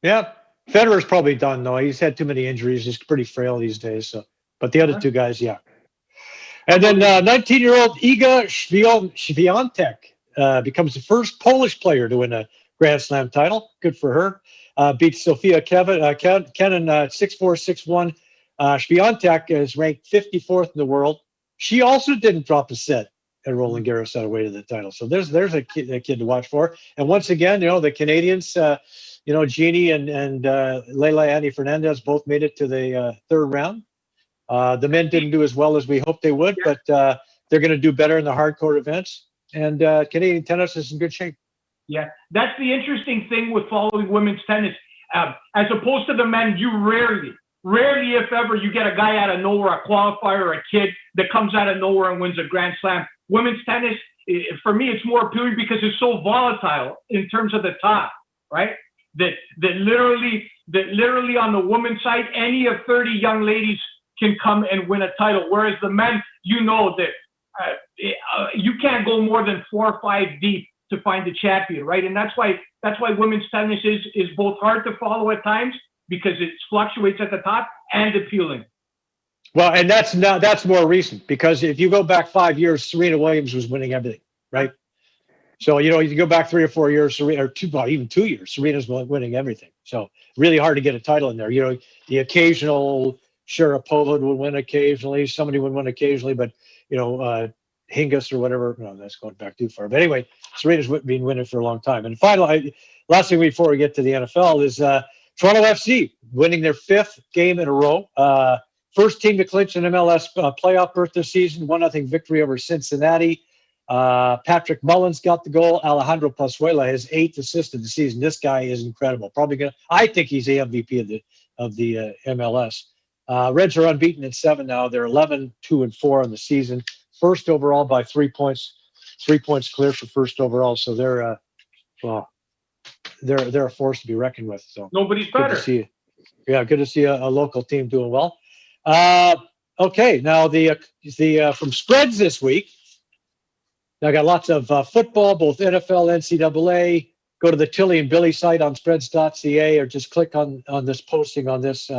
Yeah, Federer's probably done though. He's had too many injuries. He's pretty frail these days. So, but the other 2 guys, yeah. And then 19-year-old Iga Świątek becomes the first Polish player to win a Grand Slam title. Good for her. Beats Sofia Kenin 6-4, 6-1. Świątek is ranked 54th in the world. She also didn't drop a set at Roland Garros on her way to the title. So there's a kid to watch for. And once again, the Canadians, Jeannie and Leila Annie Fernandez both made it to the 3rd round. The men didn't do as well as we hoped they would, but they're going to do better in the hardcore events. And Canadian tennis is in good shape. Yeah, that's the interesting thing with following women's tennis. As opposed to the men, you rarely, if ever, you get a guy out of nowhere, a qualifier or a kid that comes out of nowhere and wins a Grand Slam. Women's tennis, for me, it's more appealing because it's so volatile in terms of the top, right? That literally on the women's side, any of 30 young ladies can come and win a title. Whereas the men, that you can't go more than 4 or 5 deep to find the champion, right? And that's why women's tennis is both hard to follow at times because it fluctuates at the top and appealing. Well, and that's more recent because if you go back 5 years, Serena Williams was winning everything, right? So you go back 3 or 4 years, even 2 years, Serena's winning everything. So really hard to get a title in there. The occasional Sharapova would win occasionally, somebody would win occasionally, but Hingis or whatever. No, that's going back too far. But anyway, Serena's been winning for a long time. And finally, last thing before we get to the NFL is Toronto FC winning their 5th game in a row. First team to clinch an MLS playoff berth this season. 1-0 victory over Cincinnati. Patrick Mullins got the goal. Alejandro Pazuela, his 8th assist of the season. This guy is incredible. I think he's the MVP of the MLS. Reds are unbeaten at 7 now. They're 11-2-4 on the season. First overall by 3 points. 3 points clear for first overall. So they're a force to be reckoned with. So nobody's better. Good to see a local team doing well. Okay, now the from Spreads this week. I got lots of football, both NFL, NCAA. Go to the Tilley and Billy site on Spreads.ca, or just click on this posting on this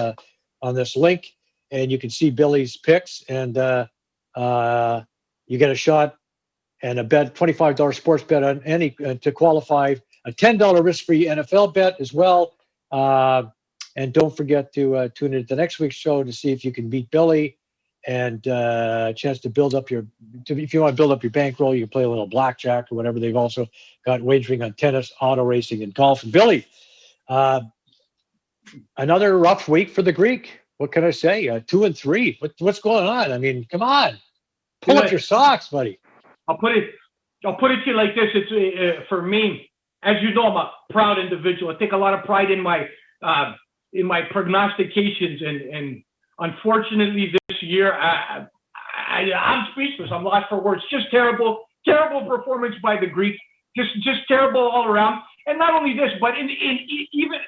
link, and you can see Billy's picks, and you get a shot and a bet, $25 sports bet on any to qualify, a $10 risk-free NFL bet as well. And don't forget to tune in to next week's show to see if you can beat Billy, and a chance to build up if you want to build up your bankroll, you can play a little blackjack or whatever. They've also got wagering on tennis, auto racing, and golf. And Billy, another rough week for the Greek. What can I say? 2-3. What's going on? I mean, come on, pull up your socks, buddy. I'll put it to you like this. It's for me, as you know, I'm a proud individual. I take a lot of pride in my prognostications, and unfortunately this year I'm speechless. I'm lost for words. Just terrible performance by the Greek. Just terrible all around. And not only this, but in even,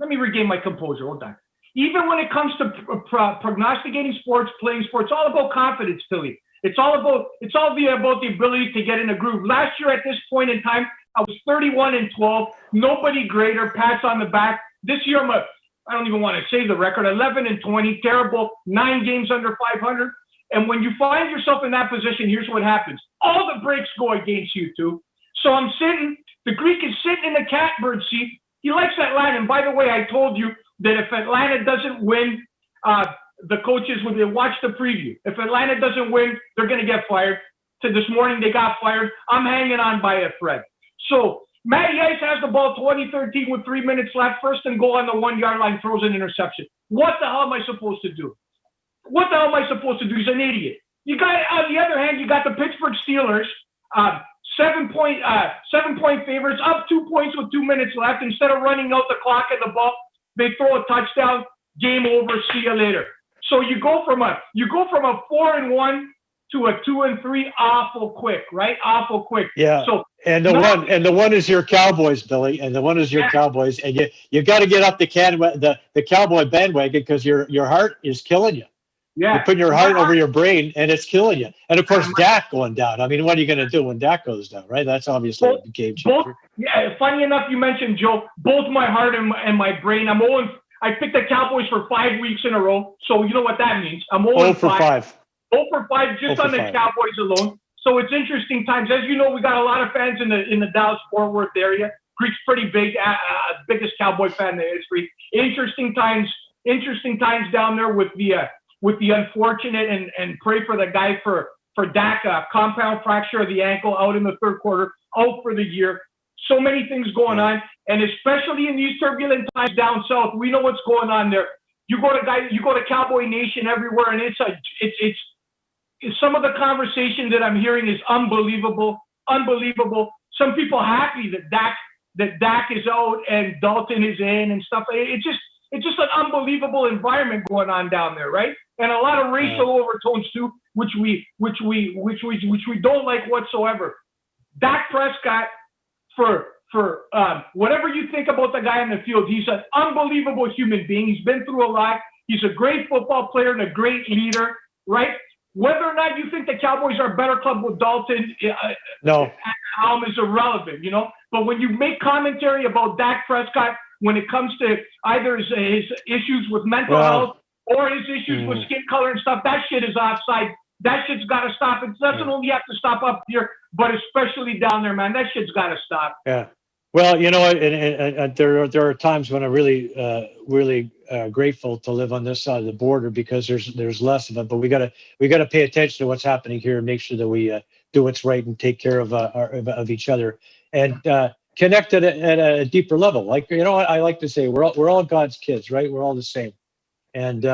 let me regain my composure. Hold on. Even when it comes to prognosticating sports, playing sports, it's all about confidence, Tilley. It's all about the ability to get in a groove. Last year at this point in time, I was 31-12. Nobody greater. Pats on the back. This year I don't even want to say the record. 11-20. Terrible. 9 games under 500. And when you find yourself in that position, here's what happens. All the breaks go against you too. So I'm sitting. The Greek is sitting in the catbird seat. He likes Atlanta. And by the way, I told you that if Atlanta doesn't win, the coaches, when they watch the preview, if Atlanta doesn't win, they're going to get fired. So this morning they got fired. I'm hanging on by a thread. So Matty Ice has the ball 2013 with 3 minutes left. First and goal on the 1-yard line, throws an interception. What the hell am I supposed to do? He's an idiot. You got, on the other hand, you got the Pittsburgh Steelers, 7-point favorites, up 2 points with 2 minutes left. Instead of running out the clock and the ball, they throw a touchdown. Game over. See you later. So you go from a 4-1 to a 2-3 awful quick, right? Awful quick. Yeah. So the one is your Cowboys, Billy, and the one is your Cowboys, and you got to get up the Cowboy bandwagon, because your heart is killing you. Yeah. You're putting your heart over your brain, and it's killing you. And of course, Dak going down. I mean, what are you going to do when Dak goes down, right? That's obviously a game changer. Funny enough, you mentioned, Joe, both my heart and my brain. I picked the Cowboys for 5 weeks in a row, so you know what that means. I'm 0 for 5. 0 for 5 just on the Cowboys alone. So it's interesting times. As you know, we got a lot of fans in the Dallas-Fort Worth area. Greek's pretty big, biggest Cowboy fan in the history. Interesting times down there with the unfortunate, and pray for the guy for Dak, compound fracture of the ankle, out in the third quarter, out for the year. So many things going on, and especially in these turbulent times down south, we know what's going on there. You go to Cowboy Nation everywhere, and it's some of the conversation that I'm hearing is unbelievable. Some people happy that Dak is out and Dalton is in and stuff. It's just an unbelievable environment going on down there, right? And a lot of racial overtones too, which we don't like whatsoever. Dak Prescott, for whatever you think about the guy on the field, he's an unbelievable human being. He's been through a lot. He's a great football player and a great leader, right? Whether or not you think the Cowboys are a better club with Dalton, is irrelevant, you know. But when you make commentary about Dak Prescott, when it comes to either his issues with mental health or his issues with skin color and stuff, that shit is offside. That shit's got to stop. It doesn't only have to stop up here, but especially down there, man. That shit's got to stop. Yeah. Well, you know, and there are times when I'm really grateful to live on this side of the border, because there's less of it. But we gotta pay attention to what's happening here and make sure that we do what's right and take care of each other, and connect at a deeper level. Like, you know what I like to say, we're all God's kids, right? We're all the same. And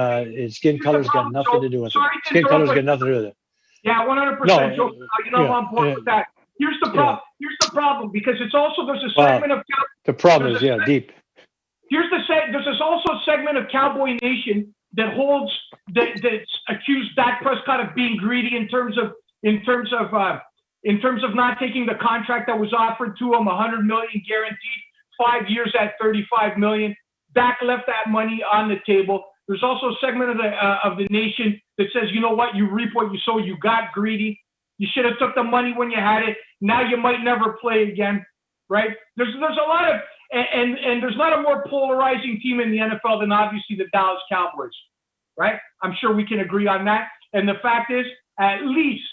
skin color's got nothing to do with it. Skin color's got nothing to do with it. Yeah, 100%. Joe, you know I'm on board with that. Here's the problem. Here's the problem, because it's also, there's a segment of the problem is deep. There's also a segment of Cowboy Nation that's accused Dak Prescott of being greedy in terms of not taking the contract that was offered to him, $100 million guaranteed, 5 years at $35 million. Dak left that money on the table. There's also a segment of the nation that says, you know what, you reap what you sow. You got greedy. You should have took the money when you had it. Now you might never play again, right? There's a lot of, and there's not a more polarizing team in the NFL than obviously the Dallas Cowboys, right? I'm sure we can agree on that. And the fact is, at least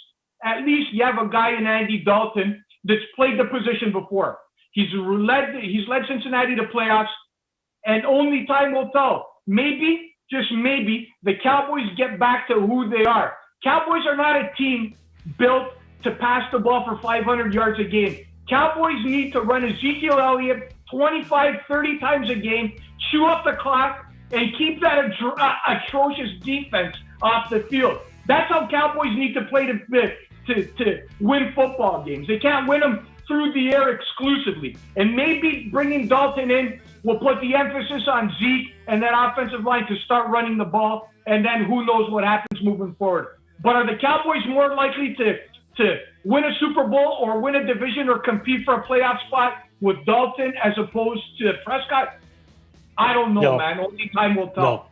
at least you have a guy in Andy Dalton that's played the position before. He's led Cincinnati to playoffs, and only time will tell. Maybe, just maybe, the Cowboys get back to who they are. Cowboys are not a team built to pass the ball for 500 yards a game. Cowboys need to run Ezekiel Elliott 25, 30 times a game, chew up the clock, and keep that atrocious defense off the field. That's how Cowboys need to play to win football games. They can't win them through the air exclusively. And maybe bringing Dalton in will put the emphasis on Zeke and that offensive line to start running the ball, and then who knows what happens moving forward. But are the Cowboys more likely to win a Super Bowl or win a division or compete for a playoff spot with Dalton as opposed to Prescott? I don't know, man. Only time will tell. No.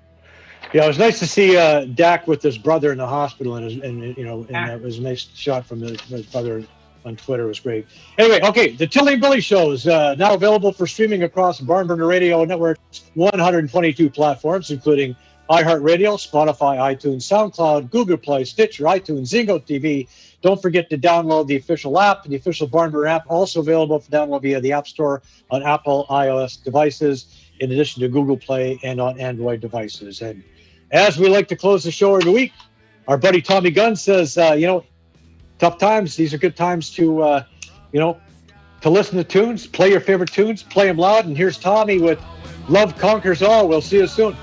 Yeah, it was nice to see Dak with his brother in the hospital, and it was a nice shot from his brother on Twitter. It was great. Anyway, okay, the Tilley and Billy Show is now available for streaming across Barnburner Radio Network's 122 platforms, including iHeartRadio, Spotify, iTunes, SoundCloud, Google Play, Stitcher, iTunes, Zingo TV. Don't forget to download the official app, the official Barnburner app, also available for download via the App Store on Apple iOS devices, in addition to Google Play and on Android devices. And as we like to close the show every week, our buddy Tommy Gunn says, tough times. These are good times to listen to tunes, play your favorite tunes, play them loud. And here's Tommy with Love Conquers All. We'll see you soon.